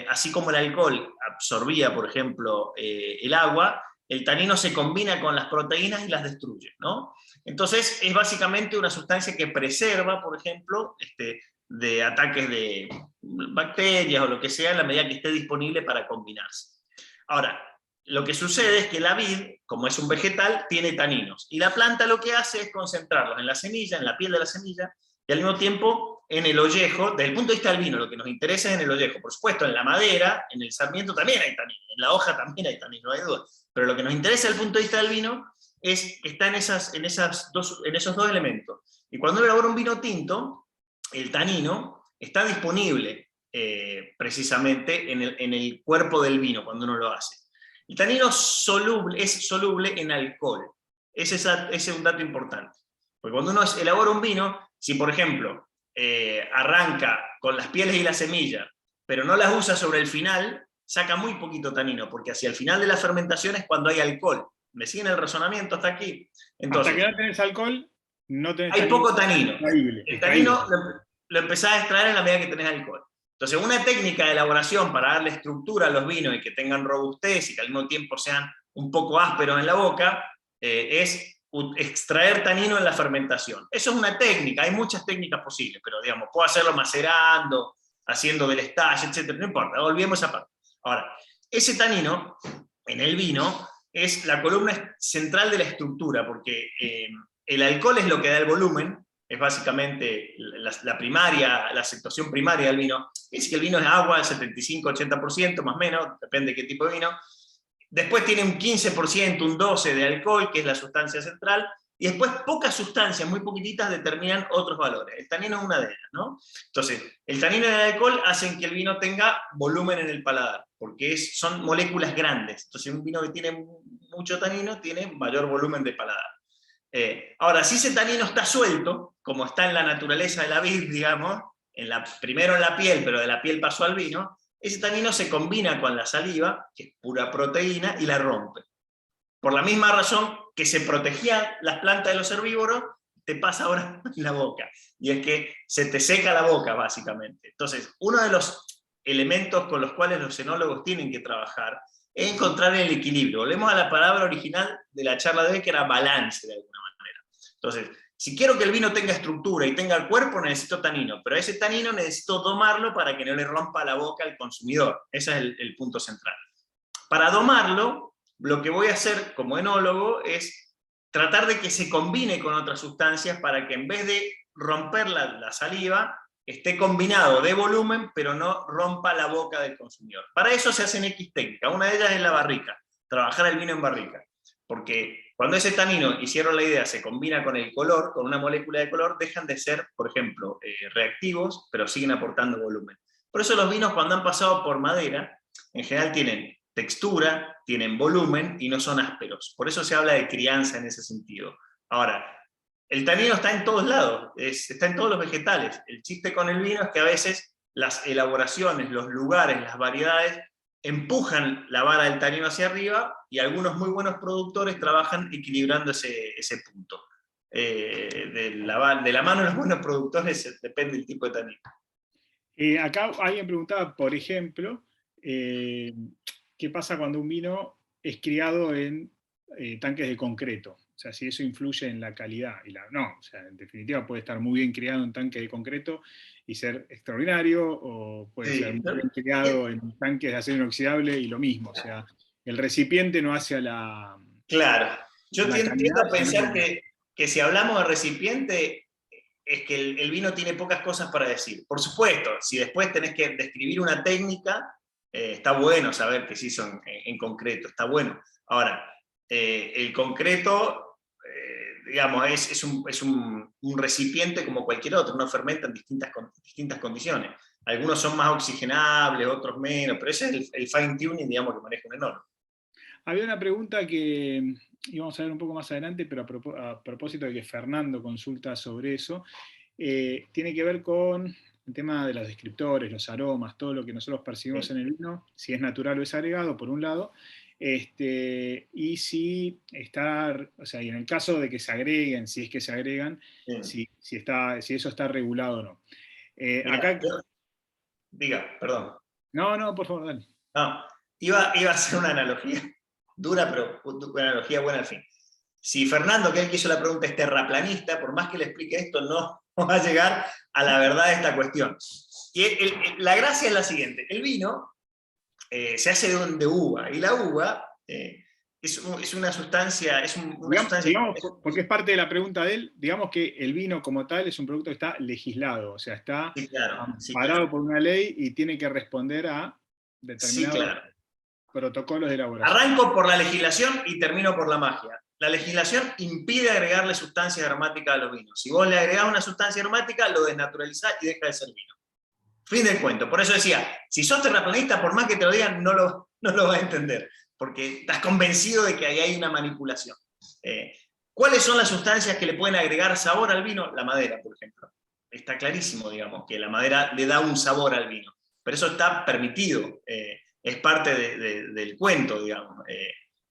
así como el alcohol absorbía, por ejemplo, el agua, el tanino se combina con las proteínas y las destruye, ¿no? Entonces es básicamente una sustancia que preserva, por ejemplo, de ataques de bacterias o lo que sea, en la medida que esté disponible para combinarse. Ahora, lo que sucede es que la vid, como es un vegetal, tiene taninos. Y la planta lo que hace es concentrarlos en la semilla, en la piel de la semilla, y al mismo tiempo en el ollejo. Desde el punto de vista del vino, lo que nos interesa es en el ollejo. Por supuesto, en la madera, en el sarmiento también hay tanino, en la hoja también hay tanino, no hay duda. Pero lo que nos interesa desde el punto de vista del vino es que está en esos dos elementos. Y cuando uno elabora un vino tinto, el tanino está disponible precisamente en el cuerpo del vino cuando uno lo hace. El tanino es soluble en alcohol. Ese es un dato importante. Porque cuando uno elabora un vino, si por ejemplo arranca con las pieles y la semilla, pero no las usa sobre el final, saca muy poquito tanino, porque hacia el final de la fermentación es cuando hay alcohol. ¿Me siguen el razonamiento hasta aquí? Entonces, hasta que no tenés alcohol, no tenés hay tanino. poco tanino. Extraíble, el tanino lo empezás a extraer en la medida que tenés alcohol. Entonces, una técnica de elaboración para darle estructura a los vinos y que tengan robustez y que al mismo tiempo sean un poco ásperos en la boca, es extraer tanino en la fermentación. Eso es una técnica, hay muchas técnicas posibles, pero digamos, puedo hacerlo macerando, haciendo del estalle, etc. No importa, olvidemos esa parte. Ahora, ese tanino en el vino es la columna central de la estructura, porque el alcohol es lo que da el volumen, es básicamente la primaria, la acentuación primaria del vino. Es que el vino es agua, el 75-80%, más o menos, depende de qué tipo de vino. Después tiene un 15%, un 12% de alcohol, que es la sustancia central, y después pocas sustancias, muy poquititas, determinan otros valores. El tanino es una de ellas, ¿no? Entonces, el tanino y el alcohol hacen que el vino tenga volumen en el paladar, porque son moléculas grandes. Entonces, un vino que tiene mucho tanino tiene mayor volumen de paladar. Ahora, si ese tanino está suelto, como está en la naturaleza de la vid, digamos, primero en la piel, pero de la piel pasó al vino, ese tanino se combina con la saliva, que es pura proteína, y la rompe. Por la misma razón que se protegían las plantas de los herbívoros, te pasa ahora en la boca. Y es que se te seca la boca, básicamente. Entonces, uno de los elementos con los cuales los enólogos tienen que trabajar es encontrar el equilibrio. Volvemos a la palabra original de la charla de hoy, que era balance, de alguna manera. Entonces, si quiero que el vino tenga estructura y tenga el cuerpo, necesito tanino, pero ese tanino necesito domarlo para que no le rompa la boca al consumidor. Ese es el punto central. Para domarlo, lo que voy a hacer como enólogo es tratar de que se combine con otras sustancias para que en vez de romper la saliva, esté combinado de volumen, pero no rompa la boca del consumidor. Para eso se hacen X técnicas. Una de ellas es la barrica, trabajar el vino en barrica. Porque cuando ese tanino, y cierro la idea, se combina con el color, con una molécula de color, dejan de ser, por ejemplo, reactivos, pero siguen aportando volumen. Por eso los vinos, cuando han pasado por madera, en general tienen textura, tienen volumen y no son ásperos. Por eso se habla de crianza en ese sentido. Ahora, el tanino está en todos lados, está en todos los vegetales. El chiste con el vino es que a veces las elaboraciones, los lugares, las variedades, empujan la vara del tanino hacia arriba y algunos muy buenos productores trabajan equilibrando ese punto. De la mano de los buenos productores depende el tipo de tanino. Acá alguien preguntaba, por ejemplo, ¿qué pasa cuando un vino es criado en tanques de concreto? O sea, si eso influye en la calidad. No, o sea, en definitiva puede estar muy bien criado en tanques de concreto y ser extraordinario, o puede ser muy bien criado en tanques de acero inoxidable y lo mismo. O sea, el recipiente no hace a la... Claro. Yo tiendo a pensar sino... que si hablamos de recipiente, es que el vino tiene pocas cosas para decir. Por supuesto, si después tenés que describir una técnica, está bueno saber que sí son en concreto, está bueno. Ahora, el concreto, digamos, es un recipiente como cualquier otro, no fermenta en distintas condiciones. Algunos son más oxigenables, otros menos, pero ese es el fine tuning, digamos, que maneja un enólogo. Había una pregunta que íbamos a ver un poco más adelante, pero a propósito de que Fernando consulta sobre eso, tiene que ver con el tema de los descriptores, los aromas, todo lo que nosotros percibimos en el vino, si es natural o es agregado, por un lado, y si está, o sea, y en el caso de que se agreguen, si es que se agregan, si eso está regulado o no. Mirá, Acá... Diga, perdón. No, por favor, dale. No, iba a hacer una analogía dura, pero una analogía buena al fin. Si Fernando, que es el que hizo la pregunta, es terraplanista, por más que le explique esto, no va a llegar a la verdad de esta cuestión. Y la gracia es la siguiente: el vino se hace de uva, y la uva es una sustancia, digamos, porque es parte de la pregunta de él, digamos que el vino como tal es un producto que está legislado, o sea, está amparado por una ley y tiene que responder a determinados protocolos de elaboración. Arranco por la legislación y termino por la magia. La legislación impide agregarle sustancias aromáticas a los vinos. Si vos le agregás una sustancia aromática, lo desnaturalizás y deja de ser vino. Fin del cuento. Por eso decía, si sos terraplanista, por más que te lo digan, no lo vas a entender, porque estás convencido de que ahí hay una manipulación. ¿Cuáles son las sustancias que le pueden agregar sabor al vino? La madera, por ejemplo. Está clarísimo, digamos, que la madera le da un sabor al vino, pero eso está permitido, es parte del cuento, digamos,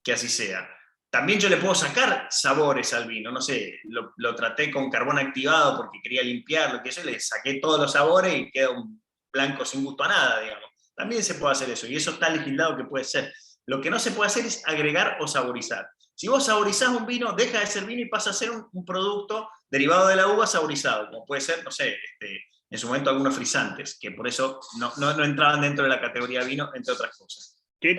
que así sea. También yo le puedo sacar sabores al vino, no sé, lo traté con carbón activado porque quería limpiarlo, que eso, le saqué todos los sabores y queda un blanco sin gusto a nada, digamos. También se puede hacer eso, y eso está legislado que puede ser. Lo que no se puede hacer es agregar o saborizar. Si vos saborizás un vino, deja de ser vino y pasa a ser un producto derivado de la uva saborizado, como puede ser, no sé, en su momento algunos frisantes, que por eso no entraban dentro de la categoría vino, entre otras cosas. Que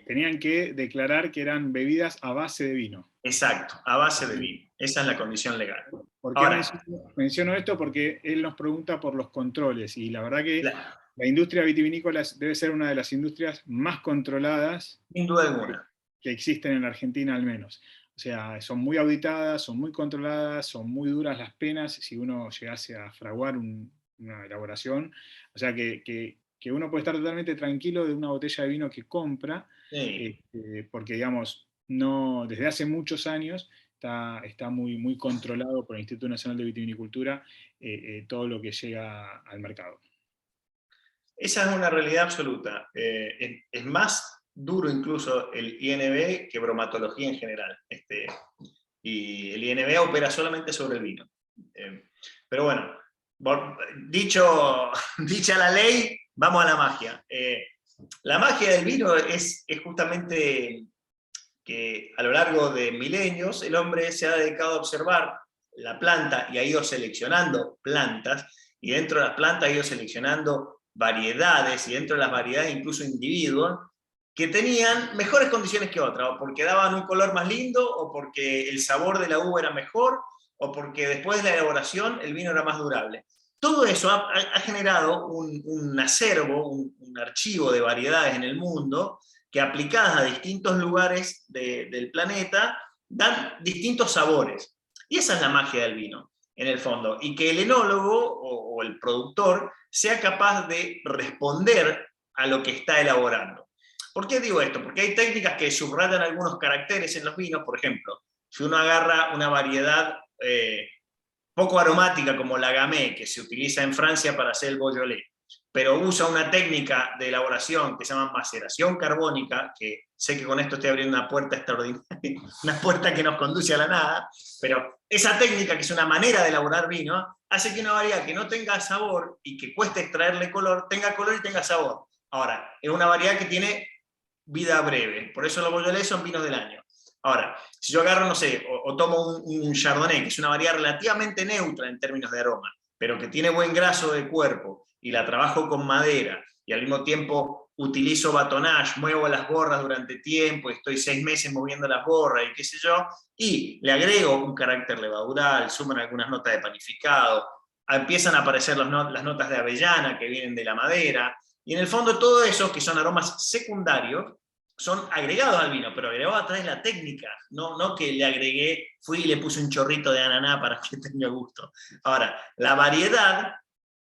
tenían que declarar que eran bebidas a base de vino. Exacto, a base de vino. Esa es la condición legal. ¿Por qué menciono esto? Porque él nos pregunta por los controles, y la verdad que la industria vitivinícola debe ser una de las industrias más controladas, sin duda alguna, que existen en Argentina al menos. O sea, son muy auditadas, son muy controladas, son muy duras las penas si uno llegase a fraguar una elaboración. O sea, que uno puede estar totalmente tranquilo de una botella de vino que compra, porque, digamos, desde hace muchos años está muy, muy controlado por el Instituto Nacional de Vitivinicultura todo lo que llega al mercado. Esa es una realidad absoluta. Es más duro incluso el INB que bromatología en general. Y el INB opera solamente sobre el vino. Pero bueno, dicha la ley, vamos a la magia. La magia del vino es justamente que a lo largo de milenios el hombre se ha dedicado a observar la planta y ha ido seleccionando plantas, y dentro de las plantas ha ido seleccionando variedades, y dentro de las variedades incluso individuos que tenían mejores condiciones que otras, o porque daban un color más lindo, o porque el sabor de la uva era mejor, o porque después de la elaboración el vino era más durable. Todo eso ha generado un acervo, un archivo de variedades en el mundo, que aplicadas a distintos lugares del planeta, dan distintos sabores. Y esa es la magia del vino, en el fondo. Y que el enólogo o el productor sea capaz de responder a lo que está elaborando. ¿Por qué digo esto? Porque hay técnicas que subrayan algunos caracteres en los vinos. Por ejemplo, si uno agarra una variedad poco aromática como la Gamay, que se utiliza en Francia para hacer el Beaujolais, pero usa una técnica de elaboración que se llama maceración carbónica, que sé que con esto estoy abriendo una puerta extraordinaria, una puerta que nos conduce a la nada, pero esa técnica, que es una manera de elaborar vino, hace que una variedad que no tenga sabor y que cueste extraerle color, tenga color y tenga sabor. Ahora, es una variedad que tiene vida breve, por eso los Beaujolais son vinos del año. Ahora, si yo agarro, no sé, o tomo un Chardonnay, que es una variedad relativamente neutra en términos de aroma, pero que tiene buen graso de cuerpo, y la trabajo con madera, y al mismo tiempo utilizo batonnage, muevo las borras durante tiempo, estoy 6 meses moviendo las borras y qué sé yo, y le agrego un carácter levadural, suman algunas notas de panificado, empiezan a aparecer las notas de avellana que vienen de la madera, y en el fondo todo eso, que son aromas secundarios, son agregados al vino, pero agregados a través de la técnica, no que le agregué, fui y le puse un chorrito de ananá para que tenga gusto. Ahora, la variedad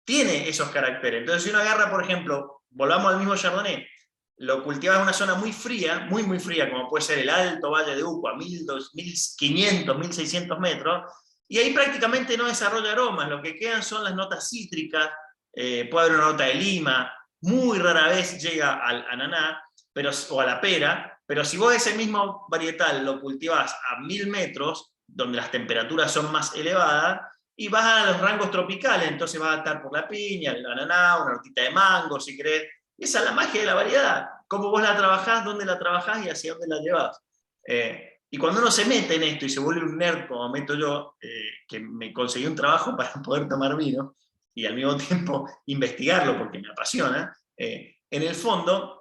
tiene esos caracteres. Entonces, si uno agarra, por ejemplo, volvamos al mismo Chardonnay, lo cultivas en una zona muy fría, muy fría, como puede ser el Alto Valle de Uco, a 1500, 1600 metros, y ahí prácticamente no desarrolla aromas, lo que quedan son las notas cítricas, puede haber una nota de lima, muy rara vez llega al ananá, o a la pera, pero si vos ese mismo varietal lo cultivas a 1000 metros, donde las temperaturas son más elevadas, y vas a los rangos tropicales, entonces vas a estar por la piña, el ananá, una hortita de mango, si querés. Esa es la magia de la variedad, cómo vos la trabajás, dónde la trabajás y hacia dónde la llevás. Y cuando uno se mete en esto y se vuelve un nerd, como meto yo, que me conseguí un trabajo para poder tomar vino, y al mismo tiempo investigarlo porque me apasiona, en el fondo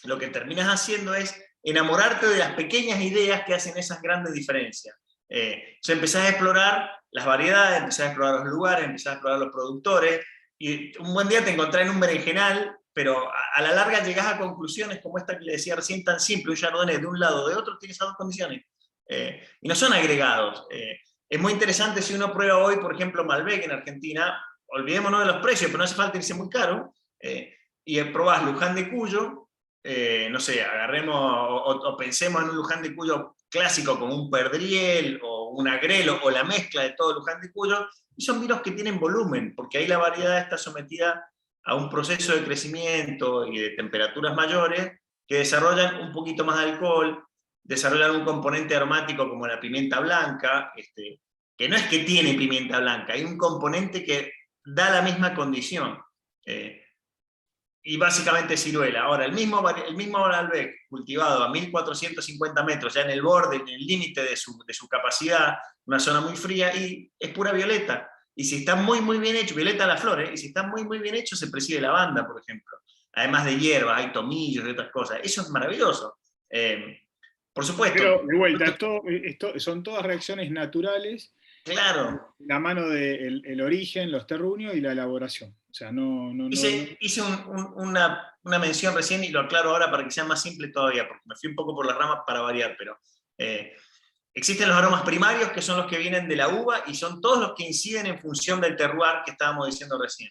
lo que terminas haciendo es enamorarte de las pequeñas ideas que hacen esas grandes diferencias. Empezás a explorar las variedades, empezás a explorar los lugares, empezás a explorar los productores, y un buen día te encontrás en un berenjenal, pero a la larga llegás a conclusiones como esta que le decía recién, tan simple: un Chardonnay de un lado o de otro tiene esas dos condiciones. Y no son agregados. Es muy interesante si uno prueba hoy, por ejemplo, Malbec en Argentina, olvidémonos de los precios, pero no hace falta irse muy caro, y probás Luján de Cuyo, no sé, agarremos o pensemos en un Luján de Cuyo clásico como un Perdriel o un Agrelo o la mezcla de todo Luján de Cuyo, y son vinos que tienen volumen, porque ahí la variedad está sometida a un proceso de crecimiento y de temperaturas mayores que desarrollan un poquito más de alcohol, desarrollan un componente aromático como la pimienta blanca, que no es que tiene pimienta blanca, hay un componente que da la misma condición. Y básicamente ciruela. Ahora, el mismo Malbec cultivado a 1450 metros, ya en el borde, en el límite de su capacidad, una zona muy fría, y es pura violeta. Y si está muy bien hecho, violeta a la flor, y si está muy bien hecho, se preside lavanda, por ejemplo. Además de hierbas, hay tomillos y otras cosas. Eso es maravilloso. Por supuesto. Pero, de vuelta, esto son todas reacciones naturales. Claro. La mano del el origen, los terruños y la elaboración. O sea, Hice una mención recién y lo aclaro ahora para que sea más simple todavía, porque me fui un poco por las ramas para variar, pero existen los aromas primarios, que son los que vienen de la uva y son todos los que inciden en función del terroir que estábamos diciendo recién.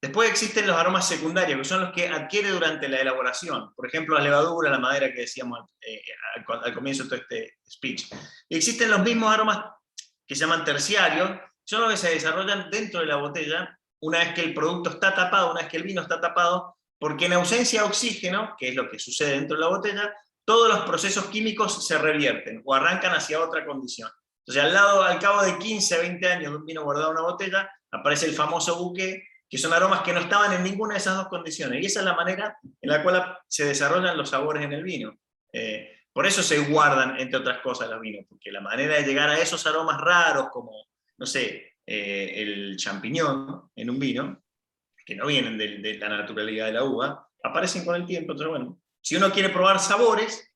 Después existen los aromas secundarios, que son los que adquiere durante la elaboración. Por ejemplo, la levadura, la madera que decíamos al comienzo de todo este speech. Y existen los mismos aromas que se llaman terciarios, son los que se desarrollan dentro de la botella una vez que el producto está tapado, una vez que el vino está tapado, porque en ausencia de oxígeno, que es lo que sucede dentro de la botella, todos los procesos químicos se revierten o arrancan hacia otra condición. Entonces, al cabo de 15, 20 años de un vino guardado en una botella, aparece el famoso bouquet, que son aromas que no estaban en ninguna de esas dos condiciones. Y esa es la manera en la cual se desarrollan los sabores en el vino. Por eso se guardan, entre otras cosas, los vinos, porque la manera de llegar a esos aromas raros, como, no sé, el champiñón en un vino, que no vienen de la naturalidad de la uva, aparecen con el tiempo. Entonces, bueno, si uno quiere probar sabores,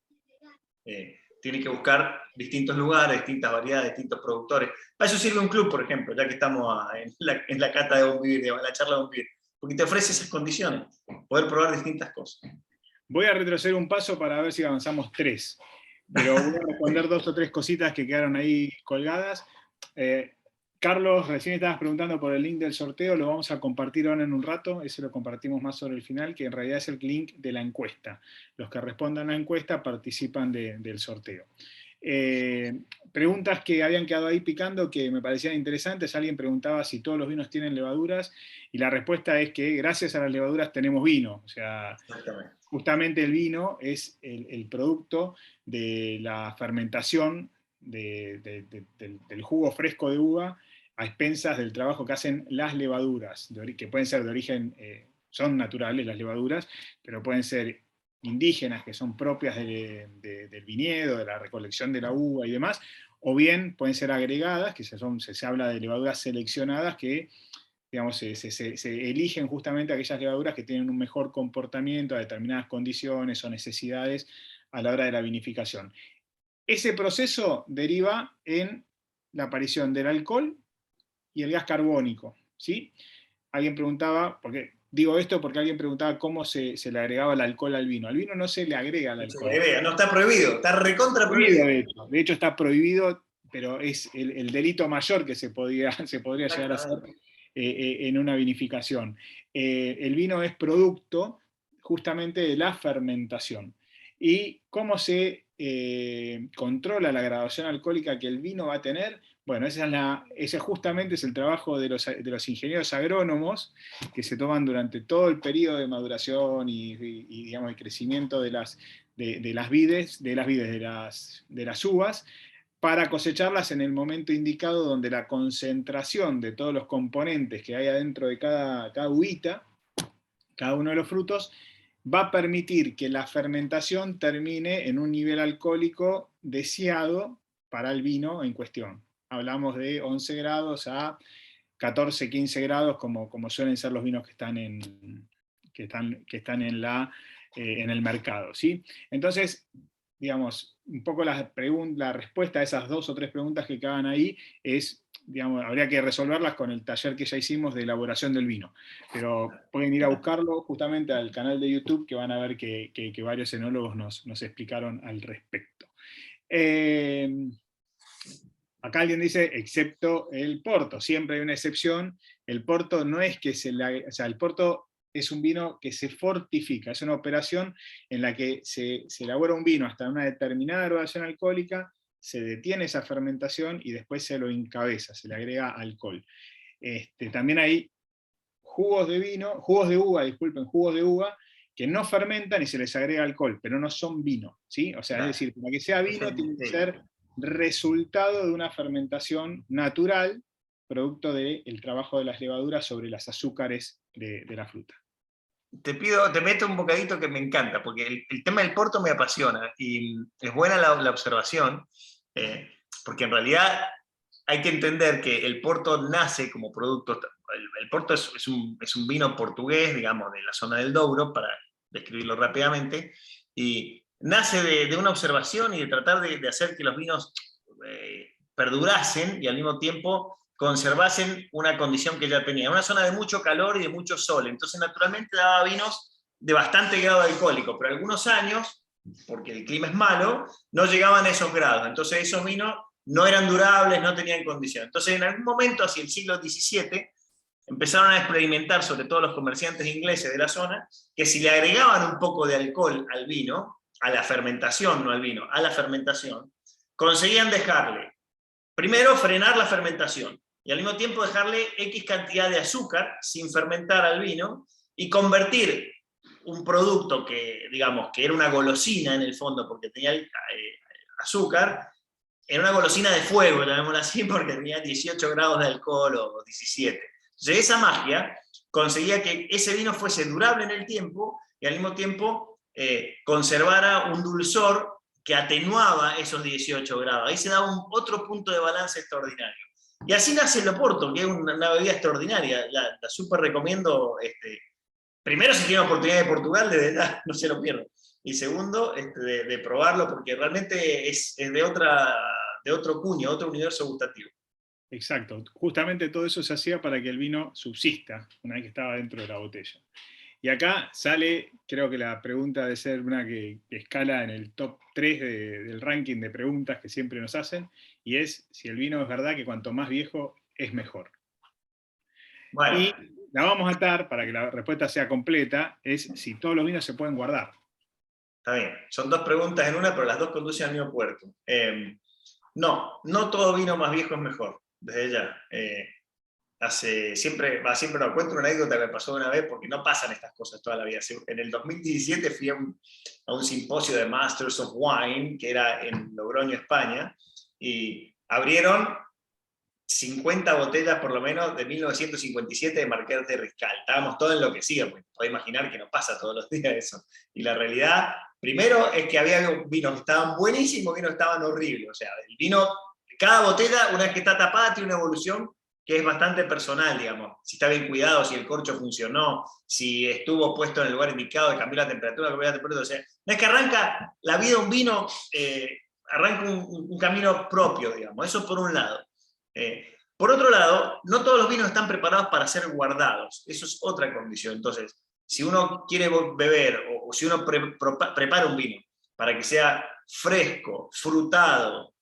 Tiene que buscar distintos lugares, distintas variedades, distintos productores. Para eso sirve un club, por ejemplo, ya que estamos en la cata de Bon Vivir, en la charla de Bon Vivir, porque te ofrece esas condiciones, poder probar distintas cosas. Voy a retroceder un paso para ver si avanzamos 3, pero voy a responder 2 o 3 cositas que quedaron ahí colgadas. Carlos, recién estabas preguntando por el link del sorteo, lo vamos a compartir ahora en un rato, ese lo compartimos más sobre el final, que en realidad es el link de la encuesta. Los que respondan a la encuesta participan del sorteo. Preguntas que habían quedado ahí picando que me parecían interesantes. Alguien preguntaba si todos los vinos tienen levaduras, y la respuesta es que gracias a las levaduras tenemos vino. O sea, justamente el vino es el producto de la fermentación del jugo fresco de uva a expensas del trabajo que hacen las levaduras, que pueden ser de origen, son naturales las levaduras, pero pueden ser indígenas, que son propias del viñedo, de la recolección de la uva y demás, o bien pueden ser agregadas, que se habla de levaduras seleccionadas, que digamos, se eligen justamente aquellas levaduras que tienen un mejor comportamiento a determinadas condiciones o necesidades a la hora de la vinificación. Ese proceso deriva en la aparición del alcohol y el gas carbónico, ¿sí? Alguien preguntaba, digo esto porque alguien preguntaba cómo se le agregaba el alcohol al vino. Al vino no se le agrega el alcohol. No está prohibido, está recontra prohibido. De hecho está prohibido, pero es el delito mayor que se podría llegar a hacer en una vinificación. El vino es producto justamente de la fermentación. ¿Y cómo se controla la graduación alcohólica que el vino va a tener? Bueno, ese justamente es el trabajo de los ingenieros agrónomos que se toman durante todo el periodo de maduración y digamos, el crecimiento de las vides, de las uvas, para cosecharlas en el momento indicado, donde la concentración de todos los componentes que hay adentro de cada uvita, cada uno de los frutos, va a permitir que la fermentación termine en un nivel alcohólico deseado para el vino en cuestión. Hablamos de 11 grados a 14, 15 grados, como suelen ser los vinos que están en el mercado, ¿sí? Entonces, digamos, un poco la respuesta a esas 2 o 3 preguntas que quedan ahí es, digamos, habría que resolverlas con el taller que ya hicimos de elaboración del vino. Pero pueden ir a buscarlo justamente al canal de YouTube, que van a ver que varios enólogos nos explicaron al respecto. Acá alguien dice, excepto el Porto, siempre hay una excepción. El Porto no es que el Porto es un vino que se fortifica, es una operación en la que se elabora un vino hasta una determinada graduación alcohólica, se detiene esa fermentación y después se lo encabeza, se le agrega alcohol. También hay jugos de uva, que no fermentan y se les agrega alcohol, pero no son vino, ¿sí? O sea, claro, es decir, para que sea vino tiene que ser resultado de una fermentación natural, producto del trabajo de las levaduras sobre los azúcares de la fruta. Te meto un bocadito que me encanta, porque el tema del Porto me apasiona, y es buena la observación, porque en realidad hay que entender que el Porto nace como producto, el Porto es un vino portugués, digamos, de la zona del Douro, para describirlo rápidamente, y nace de una observación y de tratar de hacer que los vinos perdurasen y al mismo tiempo conservasen una condición que ya tenía. Una zona de mucho calor y de mucho sol, entonces naturalmente daba vinos de bastante grado alcohólico, pero algunos años, porque el clima es malo, no llegaban a esos grados, entonces esos vinos no eran durables, no tenían condición. Entonces en algún momento, hacia el siglo XVII, empezaron a experimentar, sobre todo los comerciantes ingleses de la zona, que si le agregaban un poco de alcohol al vino, a la fermentación, no al vino, a la fermentación, conseguían dejarle, primero frenar la fermentación, y al mismo tiempo dejarle X cantidad de azúcar sin fermentar al vino, y convertir un producto que, digamos, que era una golosina en el fondo, porque tenía azúcar, en una golosina de fuego, llamémoslo así, porque tenía 18 grados de alcohol o 17. Entonces esa magia conseguía que ese vino fuese durable en el tiempo, y al mismo tiempo conservara un dulzor que atenuaba esos 18 grados. Ahí se daba otro punto de balance extraordinario. Y así nace el Oporto, que es una bebida extraordinaria. La súper recomiendo. Primero, si tienen oportunidad de Portugal, de verdad, no se lo pierdan. y segundo, de probarlo, porque realmente es de otro cuño, otro universo gustativo. Exacto, justamente todo eso se hacía para que el vino subsista una vez que estaba dentro de la botella. Y acá sale, creo que la pregunta de ser una que escala en el top 3 del ranking de preguntas que siempre nos hacen, y es si el vino es verdad que cuanto más viejo es mejor. Bueno, Y la vamos a atar, para que la respuesta sea completa, es si todos los vinos se pueden guardar. está bien. Son dos preguntas en una, pero las dos conducen al mismo puerto. No todo vino más viejo es mejor, desde ya. Siempre nos cuento una anécdota que me pasó una vez, porque no pasan estas cosas toda la vida. En el 2017 fui a un simposio de Masters of Wine, que era en Logroño, España, y abrieron 50 botellas por lo menos de 1957 de Marqués de Riscal. Estábamos todos enloquecidos, porque podés imaginar que no pasa todos los días eso. Y la realidad, primero, es que había vinos que estaban buenísimos, vinos que estaban horribles. O sea, el vino, cada botella, una vez que está tapada, tiene una evolución que es bastante personal, digamos. Si está bien cuidado, si el corcho funcionó, si estuvo puesto en el lugar indicado, cambió la temperatura, cambió la temperatura. O sea, no es que arranca la vida de un vino, arranca un camino propio, digamos. Eso por un lado. Por otro lado, no todos los vinos están preparados para ser guardados. Eso es otra condición. Entonces, si uno quiere beber, o si uno prepara un vino para que sea fresco, frutado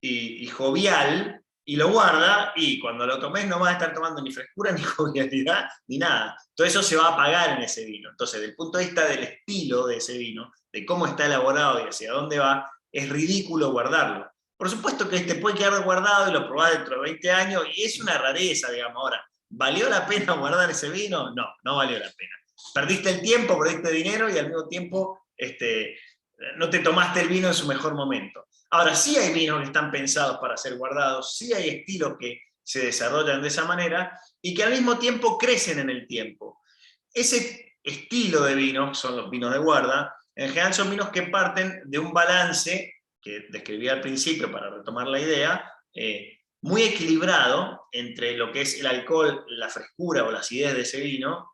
y jovial, y lo guarda, y cuando lo tomes no vas a estar tomando ni frescura, ni jovialidad, ni nada. Todo eso se va a apagar en ese vino. Entonces, desde el punto de vista del estilo de ese vino, de cómo está elaborado y hacia dónde va, es ridículo guardarlo. Por supuesto que puede quedar guardado y lo probás dentro de 20 años, y es una rareza, digamos. Ahora, ¿valió la pena guardar ese vino? No, no valió la pena. Perdiste el tiempo, perdiste dinero, y al mismo tiempo no te tomaste el vino en su mejor momento. Ahora, sí hay vinos que están pensados para ser guardados, sí hay estilos que se desarrollan de esa manera, y que al mismo tiempo crecen en el tiempo. Ese estilo de vino, son los vinos de guarda, en general son vinos que parten de un balance que describí al principio para retomar la idea, muy equilibrado entre lo que es el alcohol, la frescura o la acidez de ese vino,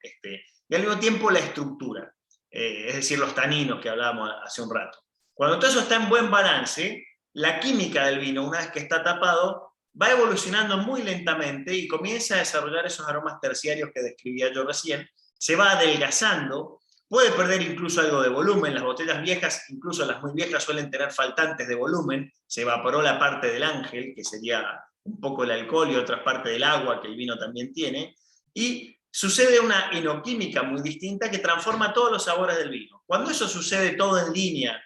y al mismo tiempo la estructura, es decir, los taninos que hablábamos hace un rato. Cuando todo eso está en buen balance, la química del vino, una vez que está tapado, va evolucionando muy lentamente y comienza a desarrollar esos aromas terciarios que describía yo recién, se va adelgazando, puede perder incluso algo de volumen. Las botellas viejas, incluso las muy viejas, suelen tener faltantes de volumen. Se evaporó la parte del ángel, que sería un poco el alcohol, y otra parte del agua, que el vino también tiene. Y sucede una enoquímica muy distinta que transforma todos los sabores del vino. Cuando eso sucede todo en línea,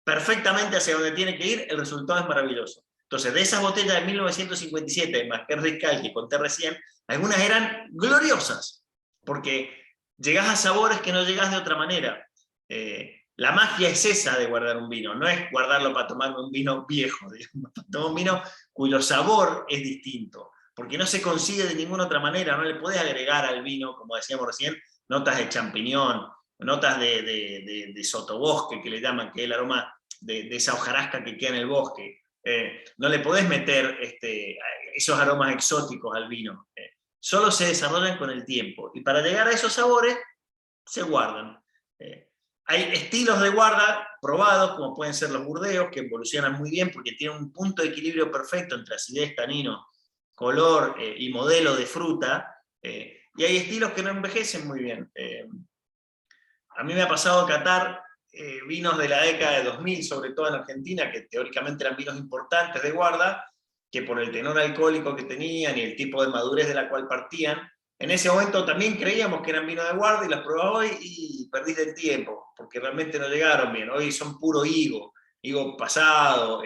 perfectamente hacia donde tiene que ir, el resultado es maravilloso. Entonces, de esas botellas de 1957 de Marqués de Riscal que conté recién, algunas eran gloriosas, porque llegás a sabores que no llegás de otra manera. La magia es esa de guardar un vino, no es guardarlo para tomar un vino viejo, digamos, para tomar un vino cuyo sabor es distinto, porque no se consigue de ninguna otra manera. No le podés agregar al vino, como decíamos recién, notas de champiñón, notas de sotobosque, que le llaman, que es el aroma de esa hojarasca que queda en el bosque. No le podés meter esos aromas exóticos al vino. Solo se desarrollan con el tiempo. Y para llegar a esos sabores, se guardan. Hay estilos de guarda probados, como pueden ser los burdeos, que evolucionan muy bien porque tienen un punto de equilibrio perfecto entre acidez, tanino, color y modelo de fruta. Y hay estilos que no envejecen muy bien. A mí me ha pasado catar vinos de la década de 2000, sobre todo en Argentina, que teóricamente eran vinos importantes de guarda, que por el tenor alcohólico que tenían y el tipo de madurez de la cual partían, en ese momento también creíamos que eran vinos de guarda, y los probaba hoy y perdiste el tiempo, porque realmente no llegaron bien. Hoy son puro higo pasado,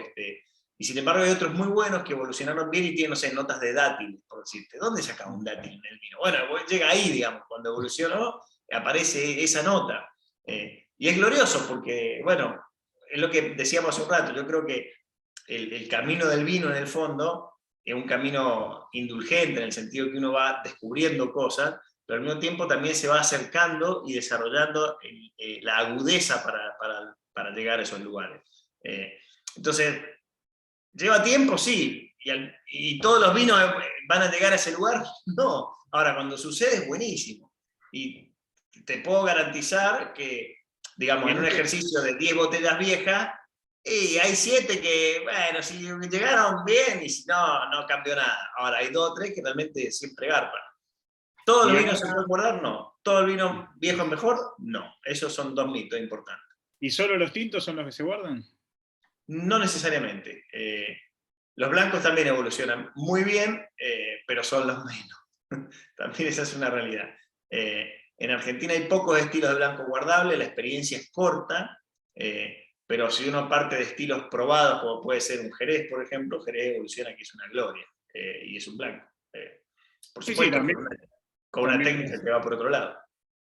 y sin embargo hay otros muy buenos que evolucionaron bien y tienen, no sé, notas de dátil, por decirte. ¿Dónde saca un dátil en el vino? Bueno, llega ahí, digamos, cuando evolucionó, aparece esa nota. Y es glorioso porque, bueno, es lo que decíamos hace un rato. Yo creo que el camino del vino, en el fondo, es un camino indulgente, en el sentido que uno va descubriendo cosas, pero al mismo tiempo también se va acercando y desarrollando la agudeza para llegar a esos lugares. Entonces, ¿lleva tiempo? Sí. ¿Y todos los vinos van a llegar a ese lugar? No. Ahora, cuando sucede es buenísimo. Y te puedo garantizar que digamos, en un ejercicio de 10 botellas viejas, y hay 7 que, bueno, si llegaron bien, y si no, no cambió nada. Ahora, hay 2 o 3 que realmente siempre garpan. ¿Todos Y los ahora, vinos se pueden guardar? No. ¿Todo el vino viejo es mejor? No. Esos son 2 mitos importantes. ¿y solo los tintos son los que se guardan? No necesariamente. Los blancos también evolucionan muy bien, pero son los menos. También esa es una realidad. En Argentina hay pocos estilos de blanco guardable, la experiencia es corta, pero si uno parte de estilos probados, como puede ser un Jerez, por ejemplo, Jerez evoluciona que es una gloria, y es un blanco. Por Sí, sí, supuesto, con una también, técnica que va por otro lado.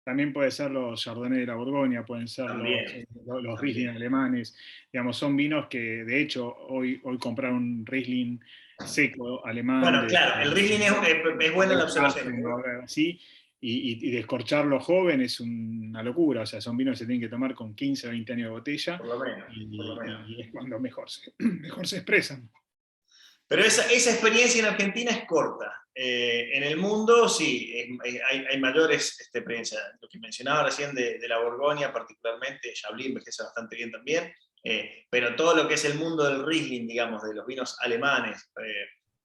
también puede ser los Chardonnay de la Borgoña, pueden ser También, los Riesling también. alemanes, digamos, son vinos que de hecho hoy comprar un Riesling seco alemán Bueno, de claro, el Riesling es buena la observación. Weihenstephan o algo así, y descorcharlo joven es una locura, o sea, son vinos que se tienen que tomar con 15 o 20 años de botella, Por lo menos, por lo menos. y es cuando mejor mejor se expresan. Pero esa experiencia en Argentina es corta. En el mundo, sí, hay mayores experiencias. Lo que mencionaba recién de la Borgoña, particularmente, Chablis envejece bastante bien también, pero todo lo que es el mundo del Riesling, digamos, de los vinos alemanes,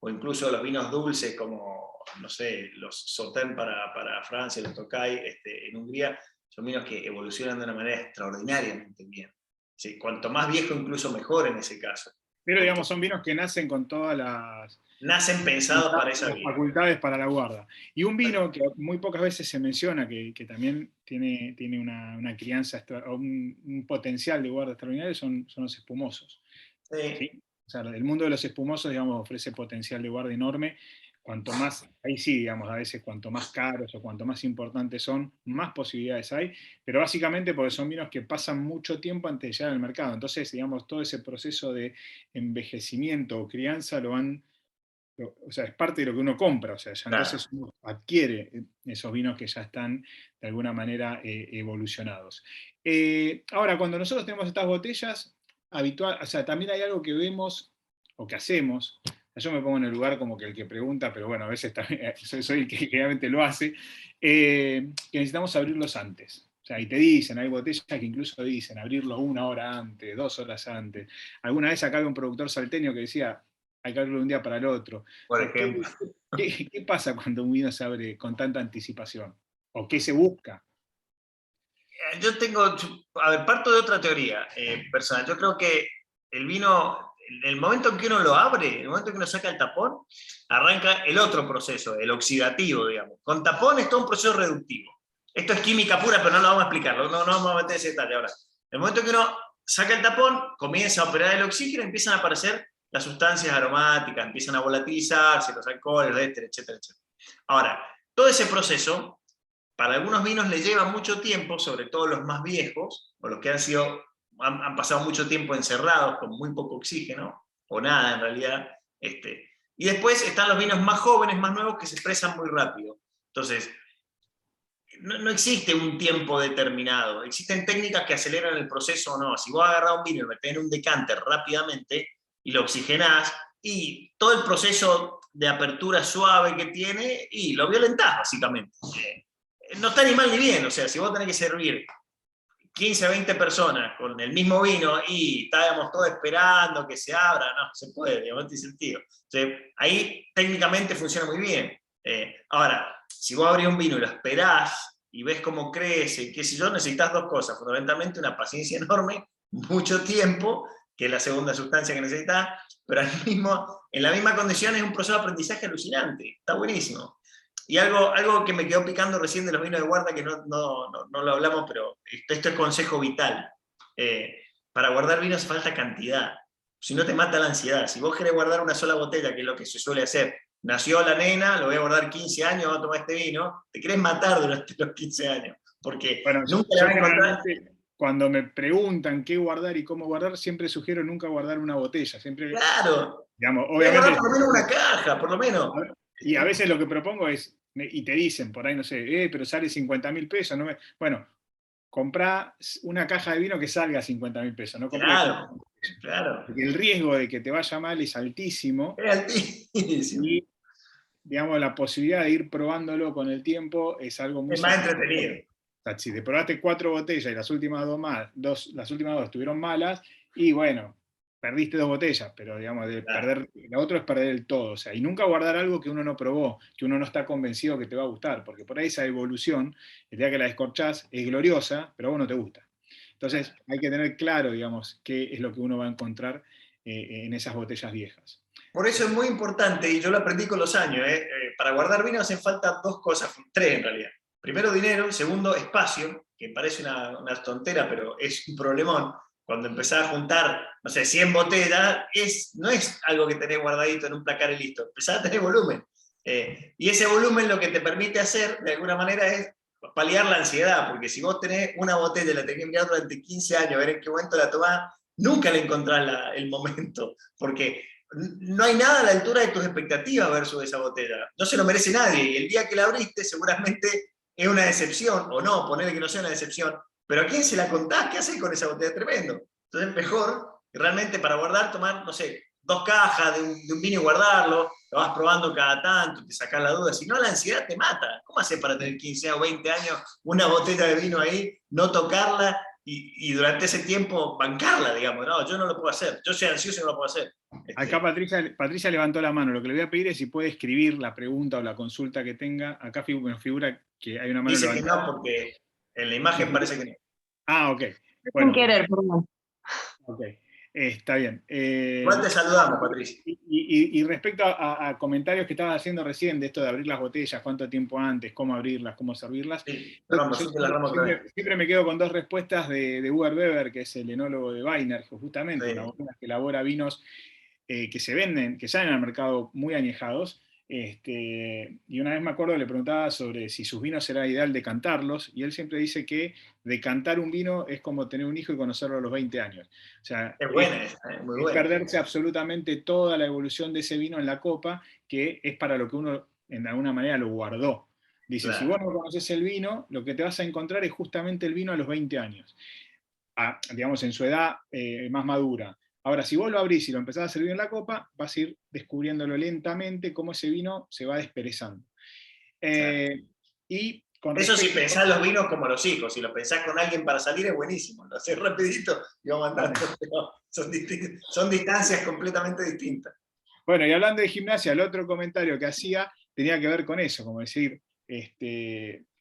o incluso los vinos dulces como, no sé, los Sauternes para Francia, los Tokay en Hungría, son vinos que evolucionan de una manera extraordinariamente bien. Sí, cuanto más viejo, incluso mejor en ese caso. Pero Porque digamos, son vinos que nacen con todas las nacen pensados para esa las vida. facultades para la guarda. Y un vino que muy pocas veces se menciona, que también tiene una crianza, o un potencial de guarda extraordinario, son los espumosos. Sí. ¿Sí? O sea, el mundo de los espumosos, digamos, ofrece potencial de guarda enorme. Cuanto más, ahí sí, digamos, a veces cuanto más caros o cuanto más importantes son, más posibilidades hay, pero básicamente porque son vinos que pasan mucho tiempo antes de llegar al mercado. Entonces, digamos, todo ese proceso de envejecimiento o crianza o sea, es parte de lo que uno compra, o sea, ya Claro. entonces uno adquiere esos vinos que ya están de alguna manera evolucionados. Ahora, cuando nosotros tenemos estas botellas, habitual, o sea, también hay algo que vemos o que hacemos. Yo me pongo en el lugar como que el que pregunta, pero bueno, a veces también, soy el que realmente lo hace, que necesitamos abrirlos antes. O sea, y te dicen, hay botellas que incluso dicen abrirlo 1 hora antes, 2 horas antes. Alguna vez acá había un productor salteño que decía, hay que abrirlo de un día para el otro. O Por sea, ejemplo. ¿qué pasa cuando un vino se abre con tanta anticipación? ¿O qué se busca? Yo tengo, a ver, parto de otra teoría personal. Yo creo que el vino, en el momento en que uno lo abre, en el momento en que uno saca el tapón, arranca el otro proceso, el oxidativo, digamos. Con tapón es todo un proceso reductivo. Esto es química pura, pero no lo vamos a explicar, no vamos a meter ese detalle ahora. En el momento en que uno saca el tapón, comienza a operar el oxígeno, empiezan a aparecer las sustancias aromáticas, empiezan a volatilizarse, los alcoholes, etcétera, etcétera, etcétera. Ahora, todo ese proceso para algunos vinos le lleva mucho tiempo, sobre todo los más viejos, o los que han pasado mucho tiempo encerrados con muy poco oxígeno, o nada en realidad. Y después están los vinos más jóvenes, más nuevos, que se expresan muy rápido. Entonces, no existe un tiempo determinado. Existen técnicas que aceleran el proceso o no. Si vos agarrás un vino y lo metés en un decanter rápidamente y lo oxigenás, y todo el proceso de apertura suave que tiene, y lo violentás básicamente. No está ni mal ni bien, o sea, si vos tenés que servir 15 a 20 personas con el mismo vino y estábamos todos esperando que se abra, no se puede, digamos, no tiene sentido. O sea, ahí técnicamente funciona muy bien. Ahora, si vos abrís un vino y lo esperás y ves cómo crece, y qué sé yo, necesitas 2 cosas, fundamentalmente una paciencia enorme, mucho tiempo, que es la segunda sustancia que necesitas, pero en la misma condición es un proceso de aprendizaje alucinante, está buenísimo. Y algo que me quedó picando recién de los vinos de guarda, que no lo hablamos, pero esto es consejo vital. Para guardar vino hace falta cantidad. Si no te mata la ansiedad. Si vos querés guardar una sola botella, que es lo que se suele hacer, nació la nena, lo voy a guardar 15 años, voy a tomar este vino, te querés matar durante los 15 años. Porque Bueno, nunca le yo vas a encontrar. generalmente, cuando me preguntan qué guardar y cómo guardar, siempre sugiero nunca guardar una botella. Siempre, Claro. digamos, Voy a guardar obviamente, por lo menos una caja, por lo menos. y a veces lo que propongo es, y te dicen por ahí, no sé, pero sale 50.000 pesos. Bueno, comprá una caja de vino que salga 50.000 pesos, no compré. Claro, claro. Porque el riesgo de que te vaya mal es altísimo Es altísimo. y, digamos, la posibilidad de ir probándolo con el tiempo es algo muy Es más satisfactorio. entretenido. O sea, si te probaste 4 botellas y las últimas dos estuvieron malas, y bueno, perdiste 2 botellas, pero digamos, lo otro es perder el todo. O sea, y nunca guardar algo que uno no probó, que uno no está convencido que te va a gustar, porque por ahí esa evolución, el día que la descorchás, es gloriosa, pero a vos no te gusta. Entonces, hay que tener claro, digamos, qué es lo que uno va a encontrar en esas botellas viejas. Por eso es muy importante, y yo lo aprendí con los años, para guardar vino hacen falta 2 cosas, 3 en realidad. Primero, dinero. Segundo, espacio, que parece una tontera, pero es un problemón. Cuando empezás a juntar, no sé, 100 botellas, no es algo que tenés guardadito en un placar y listo. Empezás a tener volumen. Y ese volumen lo que te permite hacer, de alguna manera, es paliar la ansiedad, porque si vos tenés una botella y la tenés que mirar durante 15 años, a ver en qué momento la tomás, nunca le encontrás el momento, porque no hay nada a la altura de tus expectativas versus esa botella. No se lo merece nadie, y el día que la abriste seguramente es una decepción, o no, ponerle que no sea una decepción, pero ¿a quién se la contás? ¿Qué haces con esa botella? Tremendo. Entonces mejor, realmente para guardar, tomar, no sé, 2 cajas de un vino y guardarlo, lo vas probando cada tanto, te sacás la duda, si no la ansiedad te mata. ¿Cómo haces para tener 15 o 20 años una botella de vino ahí, no tocarla y durante ese tiempo bancarla, digamos? No, yo no lo puedo hacer, yo soy ansioso y no lo puedo hacer. Acá Patricia levantó la mano. Lo que le voy a pedir es si puede escribir la pregunta o la consulta que tenga. Acá nos figura que hay una mano Dice que levantada. no, porque en la imagen parece que no. Ah, ok. Sin Bueno, querer, perdón. ok. Está bien. Igual te saludamos, Patricia. Y respecto a comentarios que estabas haciendo recién, de esto de abrir las botellas, cuánto tiempo antes, cómo abrirlas, cómo servirlas, Sí, perdón, siempre me quedo con 2 respuestas de Uwe Weber, que es el enólogo de Weiner, que justamente Sí. una bodega que elabora vinos que se venden, que salen al mercado muy añejados. Y una vez me acuerdo, le preguntaba sobre si sus vinos era ideal decantarlos, y él siempre dice que decantar un vino es como tener un hijo y conocerlo a los 20 años. O sea, Es buena esa, muy es buena. perderse absolutamente toda la evolución de ese vino en la copa, que es para lo que uno en alguna manera lo guardó. Dice, Claro. si vos no conoces el vino, lo que te vas a encontrar es justamente el vino a los 20 años, digamos en su edad más madura. Ahora, si vos lo abrís y lo empezás a servir en la copa, vas a ir descubriéndolo lentamente cómo ese vino se va desperezando. Y con Eso si respecto, pensás los vinos como los hijos, si lo pensás con alguien para salir es buenísimo, lo haces rapidito y vamos andando. Son distancias completamente distintas. Bueno, y hablando de gimnasia, el otro comentario que hacía tenía que ver con eso, como decir,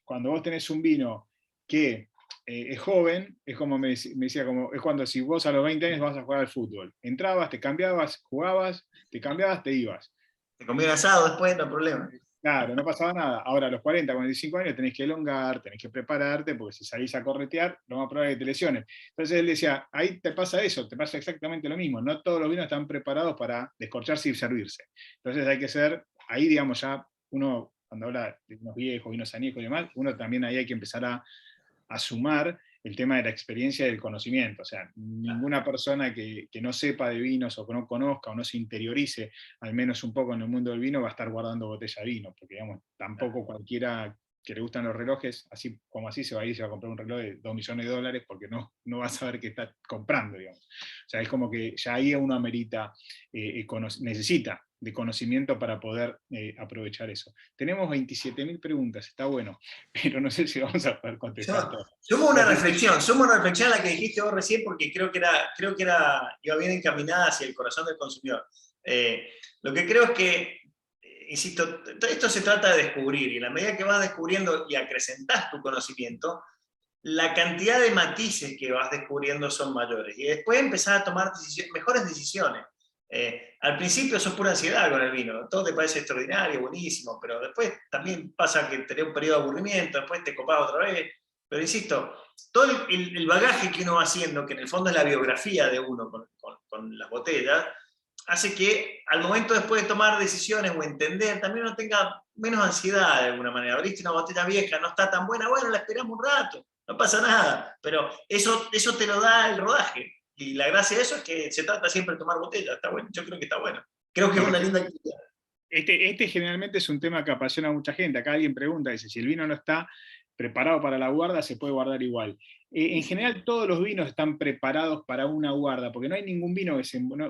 cuando vos tenés un vino que es joven, es como me decía, como, es cuando si vos a los 20 años vas a jugar al fútbol. Entrabas, te cambiabas, jugabas, te cambiabas, te ibas. Te comí un asado después, no hay problema. Claro, no pasaba nada. Ahora a los 40, 45 años tenés que elongar, tenés que prepararte, porque si salís a corretear, lo más probable es que te lesiones. Entonces él decía, ahí te pasa eso, te pasa exactamente lo mismo. No todos los vinos están preparados para descorcharse y servirse. Entonces hay que ser, ahí digamos ya, uno cuando habla de vinos viejos, vinos añejos y demás, uno también ahí hay que empezar a sumar el tema de la experiencia y del conocimiento. O sea, ninguna persona que no sepa de vinos o que no conozca o no se interiorice al menos un poco en el mundo del vino va a estar guardando botella de vino, porque digamos, tampoco cualquiera que le gustan los relojes, así como así se va a ir y se va a comprar un reloj de $2 millones porque no va a saber qué está comprando, digamos. O sea, es como que ya ahí uno amerita, necesita de conocimiento para poder aprovechar eso. Tenemos 27.000 preguntas, está bueno, pero no sé si vamos a poder contestar todo. Sumo una reflexión a la que dijiste vos recién, porque creo que iba bien encaminada hacia el corazón del consumidor. Lo que creo es que, insisto, esto se trata de descubrir, y en la medida que vas descubriendo y acrecentás tu conocimiento, la cantidad de matices que vas descubriendo son mayores, y después empezás a tomar mejores decisiones. Al principio sos pura ansiedad con el vino, todo te parece extraordinario, buenísimo, pero después también pasa que tenés un periodo de aburrimiento, después te copás otra vez. Pero insisto, todo el bagaje que uno va haciendo, que en el fondo es la biografía de uno con las botellas, hace que al momento después de tomar decisiones o entender, también uno tenga menos ansiedad de alguna manera. Abriste una botella vieja, no está tan buena, bueno, la esperamos un rato, no pasa nada, pero eso te lo da el rodaje. Y la gracia de eso es que se trata siempre de tomar botella, está bueno, yo creo que está bueno. Creo que es una linda actividad. Este generalmente es un tema que apasiona a mucha gente. Acá alguien pregunta, dice, si el vino no está preparado para la guarda, se puede guardar igual. En general todos los vinos están preparados para una guarda, porque no hay ningún vino que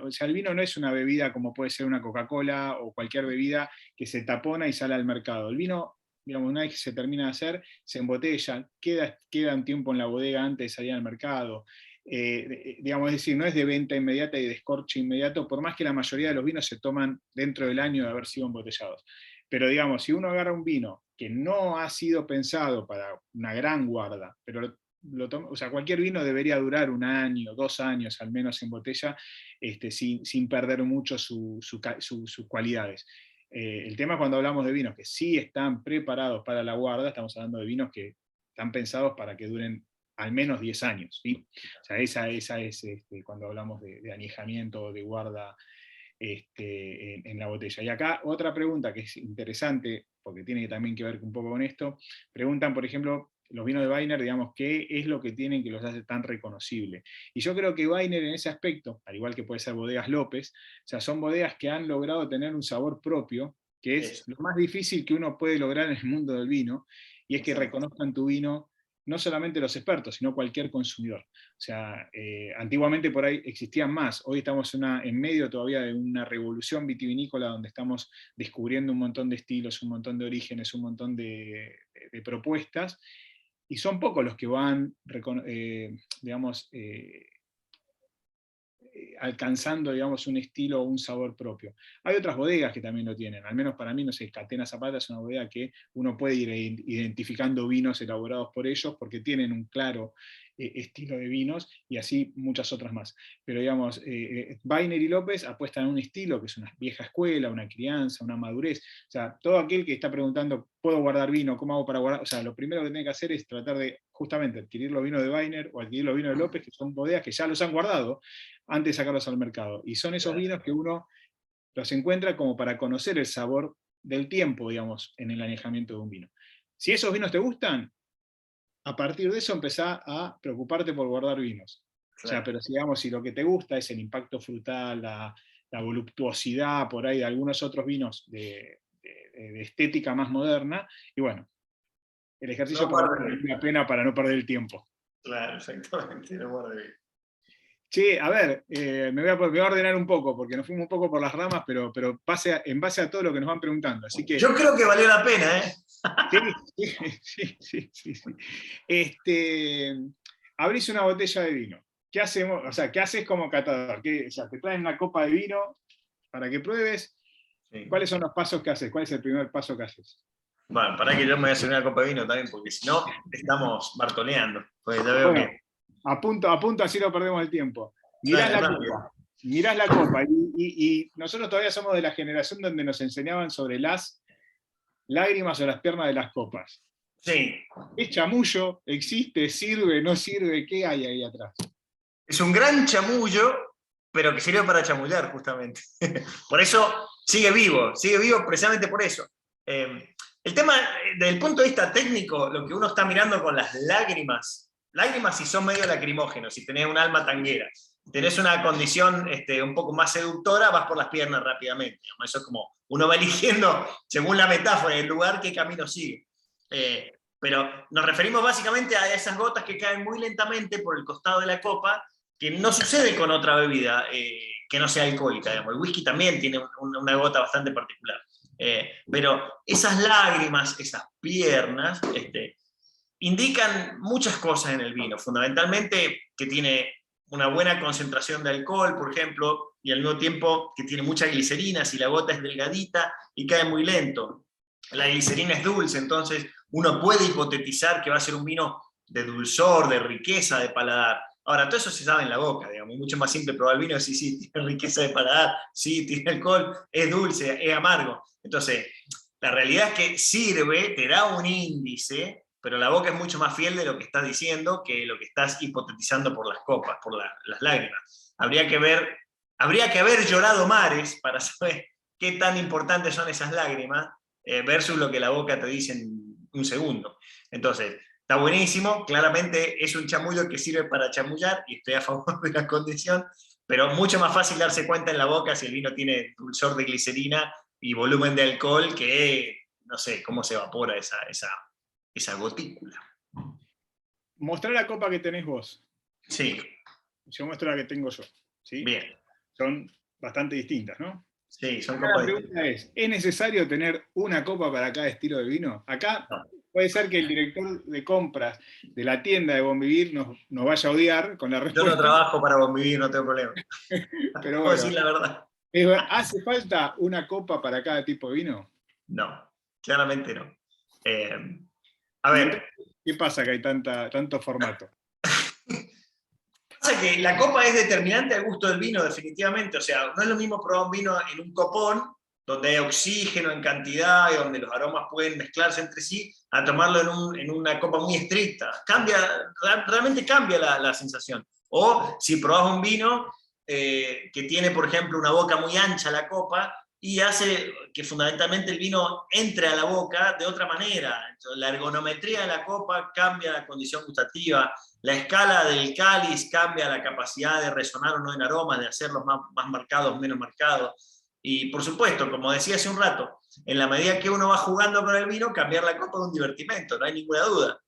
o sea, el vino no es una bebida como puede ser una Coca-Cola o cualquier bebida que se tapona y sale al mercado. El vino digamos, una vez que se termina de hacer, se embotella, queda un tiempo en la bodega antes de salir al mercado. Digamos, es decir, no es de venta inmediata y de escorche inmediato, por más que la mayoría de los vinos se toman dentro del año de haber sido embotellados. Pero digamos, si uno agarra un vino que no ha sido pensado para una gran guarda, pero o sea, cualquier vino debería durar 1 año, 2 años al menos en botella, sin perder mucho sus cualidades. El tema cuando hablamos de vinos que sí están preparados para la guarda, estamos hablando de vinos que están pensados para que duren al menos 10 años. ¿Sí? O sea, esa es cuando hablamos de añejamiento o de guarda en la botella. Y acá otra pregunta que es interesante, porque tiene también que ver un poco con esto, preguntan, por ejemplo, los vinos de Weiner, digamos, ¿qué es lo que tienen que los hace tan reconocibles? Y yo creo que Weiner en ese aspecto, al igual que puede ser Bodegas López, o sea, son bodegas que han logrado tener un sabor propio, que es Eso, lo más difícil que uno puede lograr en el mundo del vino, y es que exacto. reconozcan tu vino no solamente los expertos, sino cualquier consumidor. O sea, antiguamente por ahí existían más, hoy estamos en medio todavía de una revolución vitivinícola donde estamos descubriendo un montón de estilos, un montón de orígenes, un montón de propuestas, y son pocos los que van, digamos, alcanzando, digamos, un estilo o un sabor propio. Hay otras bodegas que también lo tienen, al menos para mí, no sé, Catena Zapata es una bodega que uno puede ir identificando vinos elaborados por ellos porque tienen un claro estilo de vinos, y así muchas otras más. Pero digamos, Weiner y López apuestan a un estilo que es una vieja escuela, una crianza, una madurez. O sea, todo aquel que está preguntando, ¿puedo guardar vino? ¿Cómo hago para guardar? O sea, lo primero que tiene que hacer es tratar de justamente adquirir los vinos de Weiner o adquirir los vinos de López, que son bodegas que ya los han guardado antes de sacarlos al mercado. Y son esos Claro. vinos que uno los encuentra como para conocer el sabor del tiempo, digamos, en el añejamiento de un vino. Si esos vinos te gustan, a partir de eso empezá a preocuparte por guardar vinos. O sea, Claro. pero digamos, si lo que te gusta es el impacto frutal, la voluptuosidad por ahí de algunos otros vinos de estética más moderna, y bueno, el ejercicio No por lo guarda menos bien. vale la pena para no perder el tiempo. Claro, exactamente, no guarda bien. Sí, a ver, me voy a ordenar un poco, porque nos fuimos un poco por las ramas, pero en base a todo lo que nos van preguntando. Así que, Yo creo que valió la pena, ¿eh? sí, sí. Este, abrís una botella de vino. ¿Qué hacemos? O sea, ¿qué haces como catador? O sea, te traen una copa de vino para que pruebes. Sí. ¿Cuáles son los pasos que haces? ¿Cuál es el primer paso que haces? Bueno, para que yo me voy a hacer una copa de vino también, porque si no, estamos bartoleando. Pues ya veo Bueno, que. a punto, así no perdemos el tiempo. Mirás Dale, la rápido. copa, mirás la copa, y nosotros todavía somos de la generación donde nos enseñaban sobre las lágrimas o las piernas de las copas. Sí, ¿Es chamullo? ¿Existe? ¿Sirve? ¿No sirve? ¿Qué hay ahí atrás? es un gran chamullo, pero que sirve para chamullar, justamente. Por eso sigue vivo precisamente por eso. El tema, desde el punto de vista técnico, lo que uno está mirando con las lágrimas si son medio lacrimógenos, si tenés un alma tanguera, tenés una condición un poco más seductora, vas por las piernas rápidamente. Eso es como uno va eligiendo, según la metáfora, el lugar, qué camino sigue. Pero nos referimos básicamente a esas gotas que caen muy lentamente por el costado de la copa, que no sucede con otra bebida que no sea alcohólica. Digamos. El whisky también tiene una gota bastante particular. Pero esas lágrimas, esas piernas, indican muchas cosas en el vino. Fundamentalmente que tiene una buena concentración de alcohol, por ejemplo, y al mismo tiempo que tiene mucha glicerina, si la gota es delgadita y cae muy lento. La glicerina es dulce, entonces uno puede hipotetizar que va a ser un vino de dulzor, de riqueza de paladar. Ahora, todo eso se sabe en la boca, digamos, es mucho más simple probar el vino, sí, tiene riqueza de paladar, sí, tiene alcohol, es dulce, es amargo. Entonces, la realidad es que sirve, te da un índice, pero la boca es mucho más fiel de lo que estás diciendo que lo que estás hipotetizando por las copas, por las lágrimas. Habría que haber llorado mares para saber qué tan importantes son esas lágrimas versus lo que la boca te dice en un segundo. Entonces, está buenísimo, claramente es un chamullo que sirve para chamullar y estoy a favor de la condición, pero mucho más fácil darse cuenta en la boca si el vino tiene dulzor de glicerina y volumen de alcohol que, no sé, cómo se evapora esa gotícula. Mostrá la copa que tenés vos. Sí, Yo muestro la que tengo yo. ¿Sí? bien. Son bastante distintas, ¿no? Sí, son Acá copas la distintas. pregunta es necesario tener una copa para cada estilo de vino? Acá No. puede ser que el director de compras de la tienda de Bonvivir nos vaya a odiar con la Yo no respuesta, trabajo para convivir, no tengo problema. pero Puedo bueno, decir la verdad. ¿hace falta una copa para cada tipo de vino? No, claramente no. Eh, a ¿Y ver, entonces qué pasa que hay tanto formato? pasa que la copa es determinante al gusto del vino, definitivamente. O sea, no es lo mismo probar un vino en un copón, donde hay oxígeno en cantidad y donde los aromas pueden mezclarse entre sí, a tomarlo en una copa muy estricta. Realmente cambia la sensación. O si probás un vino que tiene, por ejemplo, una boca muy ancha la copa, y hace que fundamentalmente el vino entre a la boca de otra manera. Entonces, la ergonometría de la copa cambia la condición gustativa, la escala del cáliz cambia la capacidad de resonar o no en aromas, de hacerlos más marcados, menos marcados. Y por supuesto, como decía hace un rato, en la medida que uno va jugando con el vino, cambiar la copa es un divertimento, no hay ninguna duda.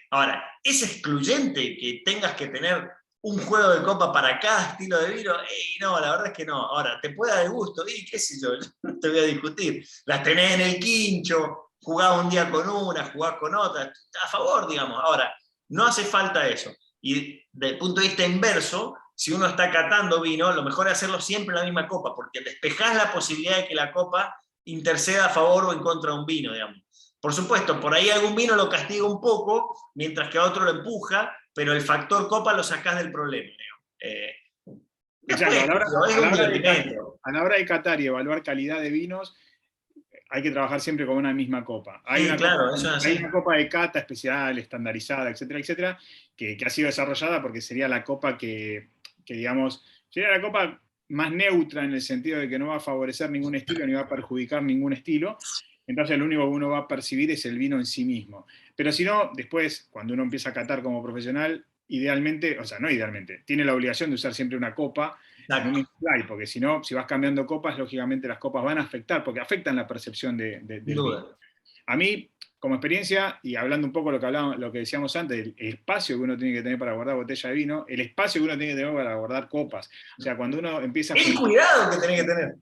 Ahora, ¿es excluyente que tengas que tener un juego de copa para cada estilo de vino? No, la verdad es que no. Ahora, ¿te puede dar el gusto? Y qué sé yo, no te voy a discutir. Las tenés en el quincho, jugás un día con una, jugás con otra, a favor, digamos. Ahora, no hace falta eso. Y desde el punto de vista inverso, si uno está catando vino, lo mejor es hacerlo siempre en la misma copa, porque despejás la posibilidad de que la copa interceda a favor o en contra de un vino, digamos. Por supuesto, por ahí algún vino lo castiga un poco, mientras que a otro lo empuja, pero el factor copa lo sacás del problema. Exacto, Después, es un divertimento. a la hora de catar y evaluar calidad de vinos, hay que trabajar siempre con una misma copa. Sí, claro, eso es Hay así. una copa de cata especial, estandarizada, etcétera, etcétera, que ha sido desarrollada porque sería la copa que, digamos, sería la copa más neutra en el sentido de que no va a favorecer ningún estilo ni va a perjudicar ningún estilo. Entonces lo único que uno va a percibir es el vino en sí mismo. Pero si no, después, cuando uno empieza a catar como profesional, idealmente, o sea, no idealmente, tiene la obligación de usar siempre una copa en un Exacto, mismo slide, porque si no, si vas cambiando copas, lógicamente las copas van a afectar, porque afectan la percepción sin del vino. duda. A mí, como experiencia, y hablando un poco lo que decíamos antes, el espacio que uno tiene que tener para guardar botella de vino, el espacio que uno tiene que tener para guardar copas. O sea, cuando uno empieza a El juntar cuidado que tenés que tener.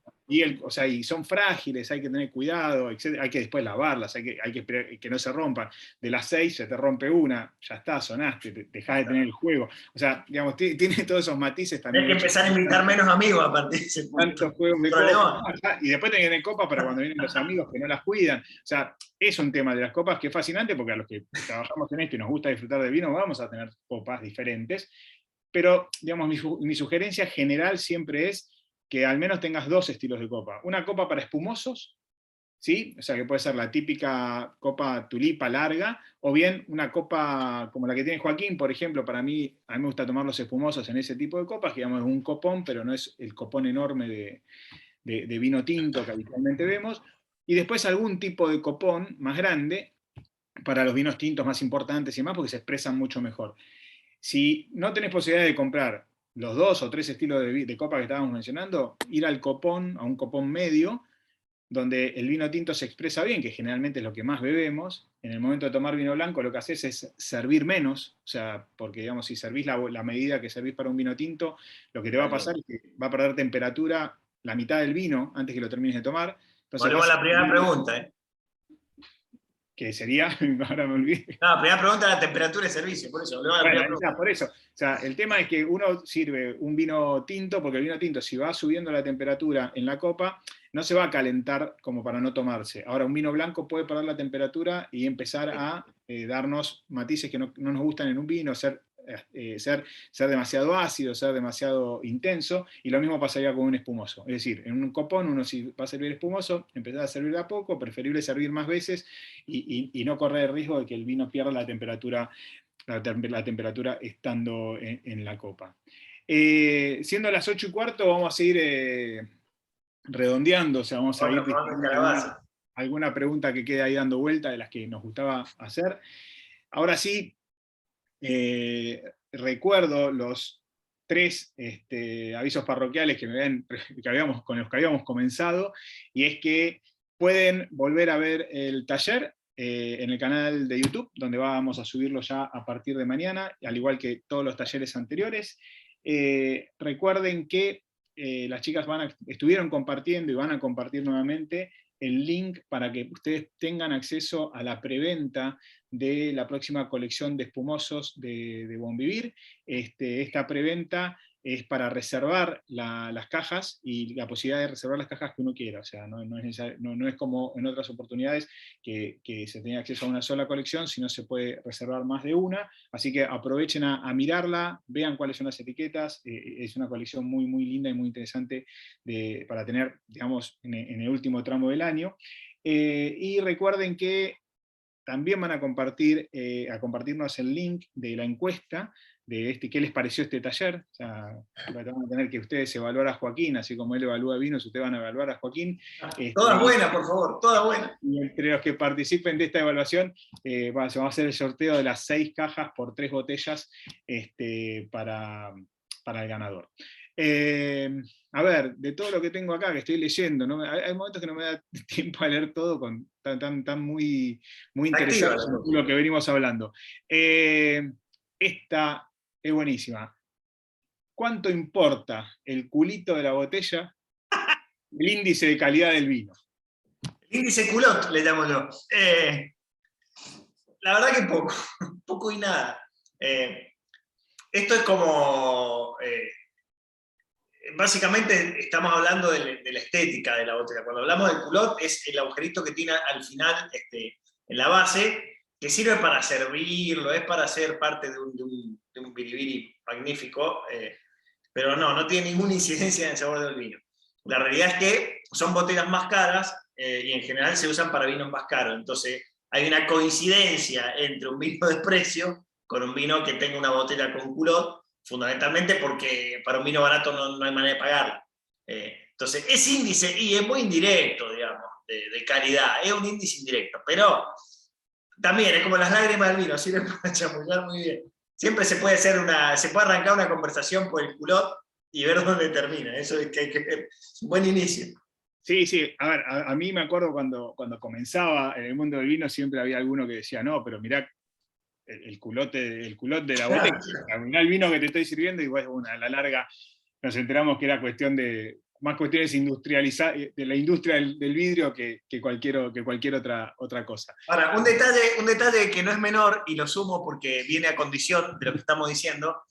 o sea, y son frágiles, hay que tener cuidado, etcétera, hay que después lavarlas, hay que esperar que no se rompan. De las 6 se te rompe una, ya está, sonaste, dejás de tener el juego. O sea, digamos, tiene todos esos matices Tenés también que el hecho empezar a invitar menos amigos a partir de ese punto. tantos juegos Un de copas, problemón. y después tenés que tener copas para cuando vienen los amigos que no las cuidan. O sea, es un tema de las copas que es fascinante porque a los que trabajamos en esto y nos gusta disfrutar de vino, vamos a tener copas diferentes. Pero, digamos, mi sugerencia general siempre es que al menos tengas dos estilos de copa. Una copa para espumosos, ¿sí? O sea, que puede ser la típica copa tulipa larga, o bien una copa como la que tiene Joaquín, por ejemplo, a mí me gusta tomar los espumosos en ese tipo de copas, que digamos es un copón, pero no es el copón enorme de vino tinto que habitualmente vemos, y después algún tipo de copón más grande para los vinos tintos más importantes y demás, porque se expresan mucho mejor. Si no tenés posibilidad de comprar los dos o tres estilos de copa que estábamos mencionando, ir al copón, a un copón medio, donde el vino tinto se expresa bien, que generalmente es lo que más bebemos. En el momento de tomar vino blanco lo que haces es servir menos, o sea, porque digamos, si servís la medida que servís para un vino tinto, lo que te va a pasar es que va a perder temperatura la mitad del vino antes que lo termines de tomar. Entonces Volvemos vas a a la primera pregunta. que sería, ahora me olvidé. No, primera pregunta es la temperatura de servicio, por eso, volvemos a la Bueno, primera pregunta. por eso. O sea, el tema es que uno sirve un vino tinto, porque el vino tinto, si va subiendo la temperatura en la copa, no se va a calentar como para no tomarse. Ahora, un vino blanco puede perder la temperatura y empezar a darnos matices que no nos gustan en un vino, ser demasiado ácido, ser demasiado intenso, y lo mismo pasaría con un espumoso. Es decir, en un copón, uno si va a servir espumoso, empezar a servir de a poco, preferible servir más veces y no correr el riesgo de que el vino pierda la temperatura estando en la copa. Siendo las 8:15, vamos a seguir redondeando, o sea, vamos a Bueno, ir probando el discutiendo calabaza. alguna pregunta que quede ahí dando vuelta de las que nos gustaba hacer. Ahora sí, recuerdo los tres avisos parroquiales con los que habíamos comenzado, y es que pueden volver a ver el taller en el canal de YouTube, donde vamos a subirlo ya a partir de mañana, al igual que todos los talleres anteriores. Recuerden que las chicas estuvieron compartiendo y van a compartir nuevamente el link para que ustedes tengan acceso a la preventa de la próxima colección de espumosos de Bonvivir. Esta preventa es para reservar las cajas y la posibilidad de reservar las cajas que uno quiera. O sea, no es como en otras oportunidades que se tenía acceso a una sola colección, sino se puede reservar más de una. Así que aprovechen a mirarla, vean cuáles son las etiquetas. Es una colección muy, muy linda y muy interesante para tener, digamos, en el último tramo del año. Y recuerden que también van a compartirnos el link de la encuesta de qué les pareció este taller. O sea, van a tener que ustedes evaluar a Joaquín, así como él evalúa vinos, ustedes van a evaluar a Joaquín. Todas buenas, por favor, todas buenas. Y entre los que participen de esta evaluación, se va a hacer el sorteo de las 6 cajas por 3 botellas para el ganador. A ver, de todo lo que tengo acá, que estoy leyendo, ¿no? Hay momentos que no me da tiempo a leer todo, tan muy interesante lo que venimos hablando. Esta es buenísima. ¿Cuánto importa el culito de la botella el índice de calidad del vino? El índice culot, le llamo yo. La verdad que poco, poco y nada. Esto es como... básicamente estamos hablando de la estética de la botella. Cuando hablamos del culot es el agujerito que tiene al final en la base, que sirve para servirlo, es para ser parte de un biribiri magnífico, pero no tiene ninguna incidencia en el sabor del vino. La realidad es que son botellas más caras y en general se usan para vinos más caros. Entonces hay una coincidencia entre un vino de precio con un vino que tenga una botella con culot, fundamentalmente porque para un vino barato no hay manera de pagarlo. Entonces, es índice, y es muy indirecto, digamos, de calidad, es un índice indirecto, pero también es como las lágrimas del vino, sirve para chamullar muy bien. Siempre se puede arrancar una conversación por el culot y ver dónde termina, eso es que hay que ver, es un buen inicio. Sí, a ver, a mí me acuerdo cuando comenzaba en el mundo del vino, siempre había alguno que decía, no, pero mirá, el culot de la botella, mirá el vino que te estoy sirviendo, y bueno, a la larga nos enteramos que era más cuestiones industrializadas, de la industria del vidrio que cualquier otra cosa. Ahora, un detalle que no es menor, y lo sumo porque viene a condición de lo que estamos diciendo,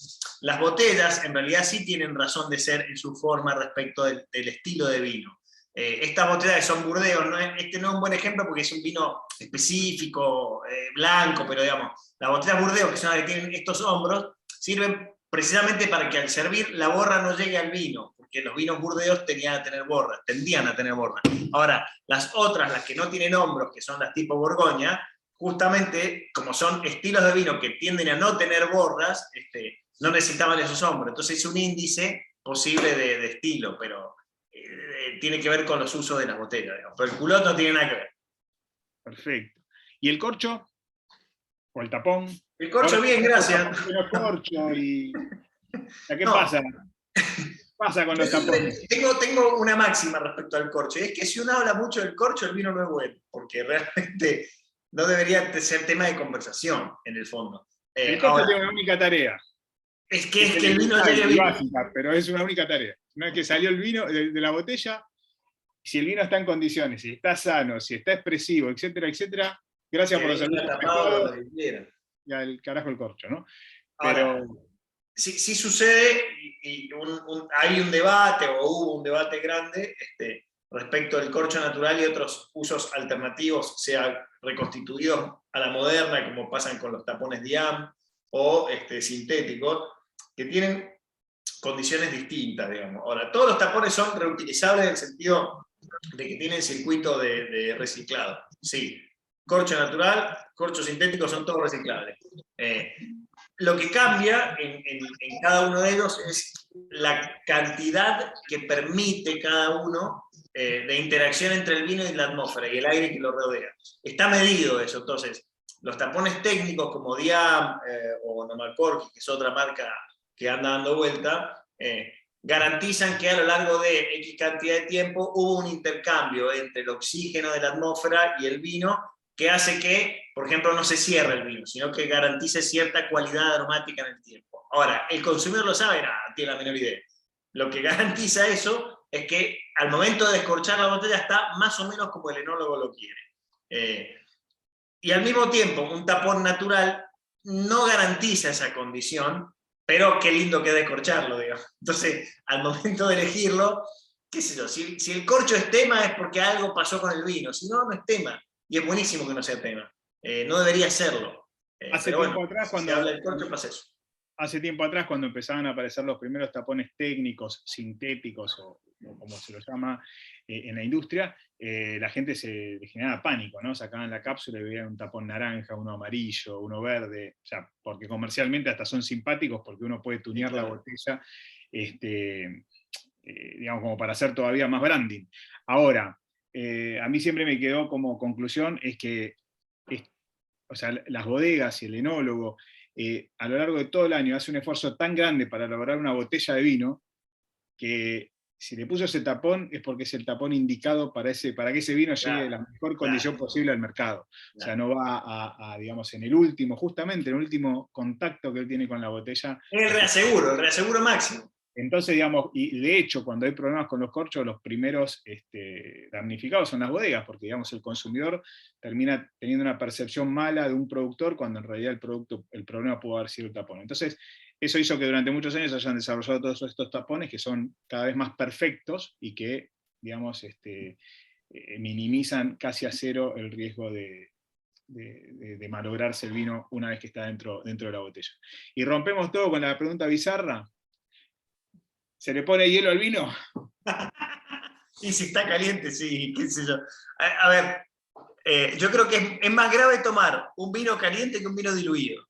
las botellas en realidad sí tienen razón de ser en su forma respecto del estilo de vino. Estas botellas que son Burdeos, este no es un buen ejemplo porque es un vino específico, blanco, pero digamos, las botellas Burdeos, que son las que tienen estos hombros, sirven precisamente para que al servir la borra no llegue al vino, porque los vinos Burdeos tendían a tener borra. Ahora, las otras, las que no tienen hombros, que son las tipo Borgoña, justamente, como son estilos de vino que tienden a no tener borras, no necesitaban esos hombros. Entonces es un índice posible de estilo, pero tiene que ver con los usos de las botellas, digamos. Pero el culot no tiene nada que ver. Perfecto. ¿Y el corcho? ¿O el tapón? El corcho bien, gracias. ¿Qué pasa? ¿Qué pasa con los tapones? Tengo una máxima respecto al corcho, y es que si uno habla mucho del corcho, el vino no es bueno, porque realmente no debería ser tema de conversación, en el fondo. El corcho tiene una única tarea. Es que el vino llegue bien. Básica, pero es una única tarea. Una vez que salió el vino de la botella, si el vino está en condiciones, si está sano, si está expresivo, etcétera, etcétera, gracias por los servicios. Y al carajo el corcho, ¿no? Pero... Ahora, sí sucede, y hay un debate, o hubo un debate grande, respecto del corcho natural y otros usos alternativos, sea reconstituidos a la moderna, como pasan con los tapones Diam, o sintéticos, que tienen condiciones distintas, digamos. Ahora, todos los tapones son reutilizables en el sentido de que tienen circuito de reciclado. Sí, corcho natural, corcho sintético son todos reciclables. Lo que cambia en cada uno de ellos es la cantidad que permite cada uno de interacción entre el vino y la atmósfera y el aire que lo rodea. Está medido eso, entonces, los tapones técnicos como Diam o Nomalcork, que es otra marca que anda dando vuelta, garantizan que a lo largo de X cantidad de tiempo hubo un intercambio entre el oxígeno de la atmósfera y el vino, que hace que, por ejemplo, no se cierre el vino, sino que garantice cierta cualidad aromática en el tiempo. Ahora, ¿el consumidor lo sabe? No tiene la menor idea. lo que garantiza eso es que al momento de descorchar la botella está más o menos como el enólogo lo quiere. Y al mismo tiempo, un tapón natural no garantiza esa condición, pero qué lindo que descorcharlo, digamos. Entonces, al momento de elegirlo, qué sé yo, si el corcho es tema es porque algo pasó con el vino, si no, no es tema. Y es buenísimo que no sea tema. No debería serlo. Hace Pero tiempo bueno, atrás, si se habla del corcho, pasa eso. hace tiempo atrás, cuando empezaban a aparecer los primeros tapones técnicos, sintéticos, o como se los llama en la industria, la gente le generaba pánico, ¿no? Sacaban la cápsula y veían un tapón naranja, uno amarillo, uno verde, o sea, porque comercialmente hasta son simpáticos, porque uno puede tunear la botella, digamos, como para hacer todavía más branding. Ahora, a mí siempre me quedó como conclusión es que o sea, las bodegas y el enólogo, a lo largo de todo el año hace un esfuerzo tan grande para elaborar una botella de vino, que si le puso ese tapón es porque es el tapón indicado para que ese vino llegue a la mejor condición posible al mercado. O sea, no va digamos, en el último, justamente en el último contacto que él tiene con la botella. El reaseguro máximo. Entonces, digamos, y de hecho, cuando hay problemas con los corchos, los primeros damnificados son las bodegas, porque, digamos, el consumidor termina teniendo una percepción mala de un productor, cuando en realidad el problema pudo haber sido el tapón. Entonces, eso hizo que durante muchos años hayan desarrollado todos estos tapones que son cada vez más perfectos y que, digamos, minimizan casi a cero el riesgo de malograrse el vino una vez que está dentro de la botella. Y rompemos todo con la pregunta bizarra. ¿Se le pone hielo al vino? Y si está caliente, sí, qué sé yo. A ver, yo creo que es más grave tomar un vino caliente que un vino diluido.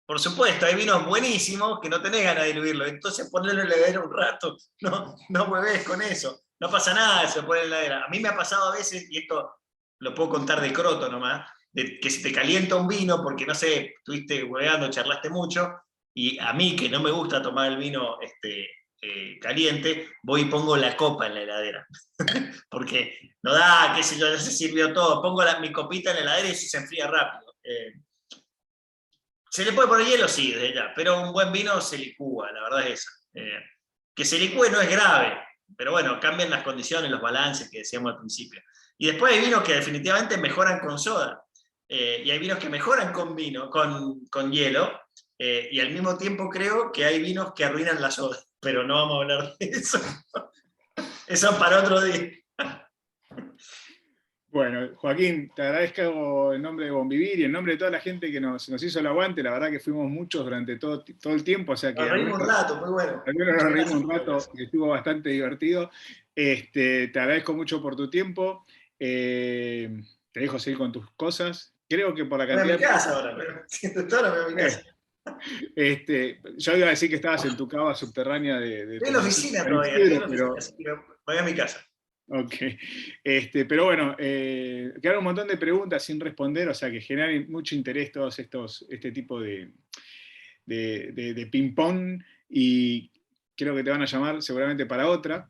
Por supuesto, hay vinos buenísimos que no tenés ganas de diluirlo, entonces ponelo en la heladera un rato, no mueves con eso. No pasa nada si lo pones en la heladera. A mí me ha pasado a veces, y esto lo puedo contar de croto nomás, de que se te calienta un vino porque, no sé, estuviste hueveando, charlaste mucho, y a mí, que no me gusta tomar el vino caliente, voy y pongo la copa en la heladera. Porque no da, qué sé yo, ya se sirvió todo. Pongo mi copita en la heladera y eso se enfría rápido. ¿Se le puede poner hielo? Sí, desde ya. Pero un buen vino se licúa, la verdad es esa. Que se licúe no es grave, pero bueno, cambian las condiciones, los balances que decíamos al principio. Y después hay vinos que definitivamente mejoran con soda. Y hay vinos que mejoran con vino, con hielo. Y al mismo tiempo creo que hay vinos que arruinan la soda. Pero no vamos a hablar de eso. Eso para otro día. Bueno, Joaquín, te agradezco en nombre de Bonvivir y en nombre de toda la gente que nos hizo el aguante. La verdad que fuimos muchos durante todo el tiempo, o sea que Nos reímos un rato, muy bueno. al menos nos reímos un rato, que estuvo bastante divertido. Te agradezco mucho por tu tiempo. Te dejo seguir con tus cosas. Creo que por la cantidad... Me voy a mi casa ahora, pero siento todo, me voy a mi casa. Yo iba a decir que estabas en tu cava subterránea de estoy en la oficina todavía, estoy en la oficina, así que voy a mi casa. Ok, pero bueno, quedaron un montón de preguntas sin responder, o sea que generan mucho interés todos este tipo de ping-pong, y creo que te van a llamar seguramente para otra.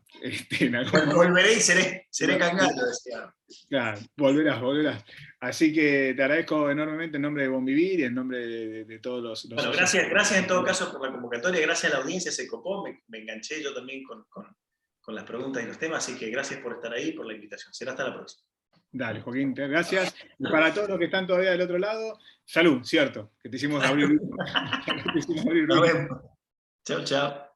Volveré y seré cangato, decía. Claro, volverás. Así que te agradezco enormemente en nombre de Bonvivir y en nombre de todos los... Bueno, gracias en todo caso por la convocatoria, gracias a la audiencia, se copó, me enganché yo también con las preguntas y los temas, así que gracias por estar ahí y por la invitación. Será hasta la próxima. Dale, Joaquín, gracias. Y para todos los que están todavía del otro lado, salud, cierto, que te hicimos abrir. Nos vemos. Chao, chao.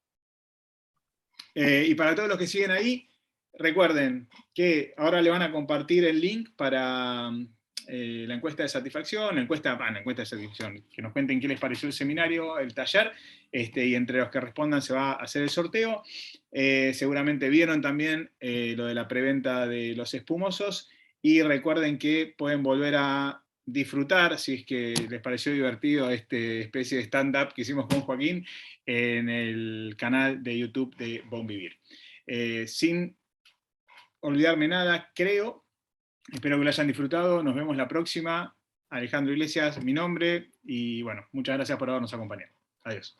Y para todos los que siguen ahí, recuerden que ahora le van a compartir el link para la encuesta de satisfacción, que nos cuenten qué les pareció el seminario, el taller, y entre los que respondan se va a hacer el sorteo. Seguramente vieron también lo de la preventa de los espumosos, y recuerden que pueden volver a disfrutar, si es que les pareció divertido especie de stand-up que hicimos con Joaquín, en el canal de YouTube de Bonvivir. Sin olvidarme nada, creo, espero que lo hayan disfrutado, nos vemos la próxima. Alejandro Iglesias, mi nombre, y bueno, muchas gracias por habernos acompañado. Adiós.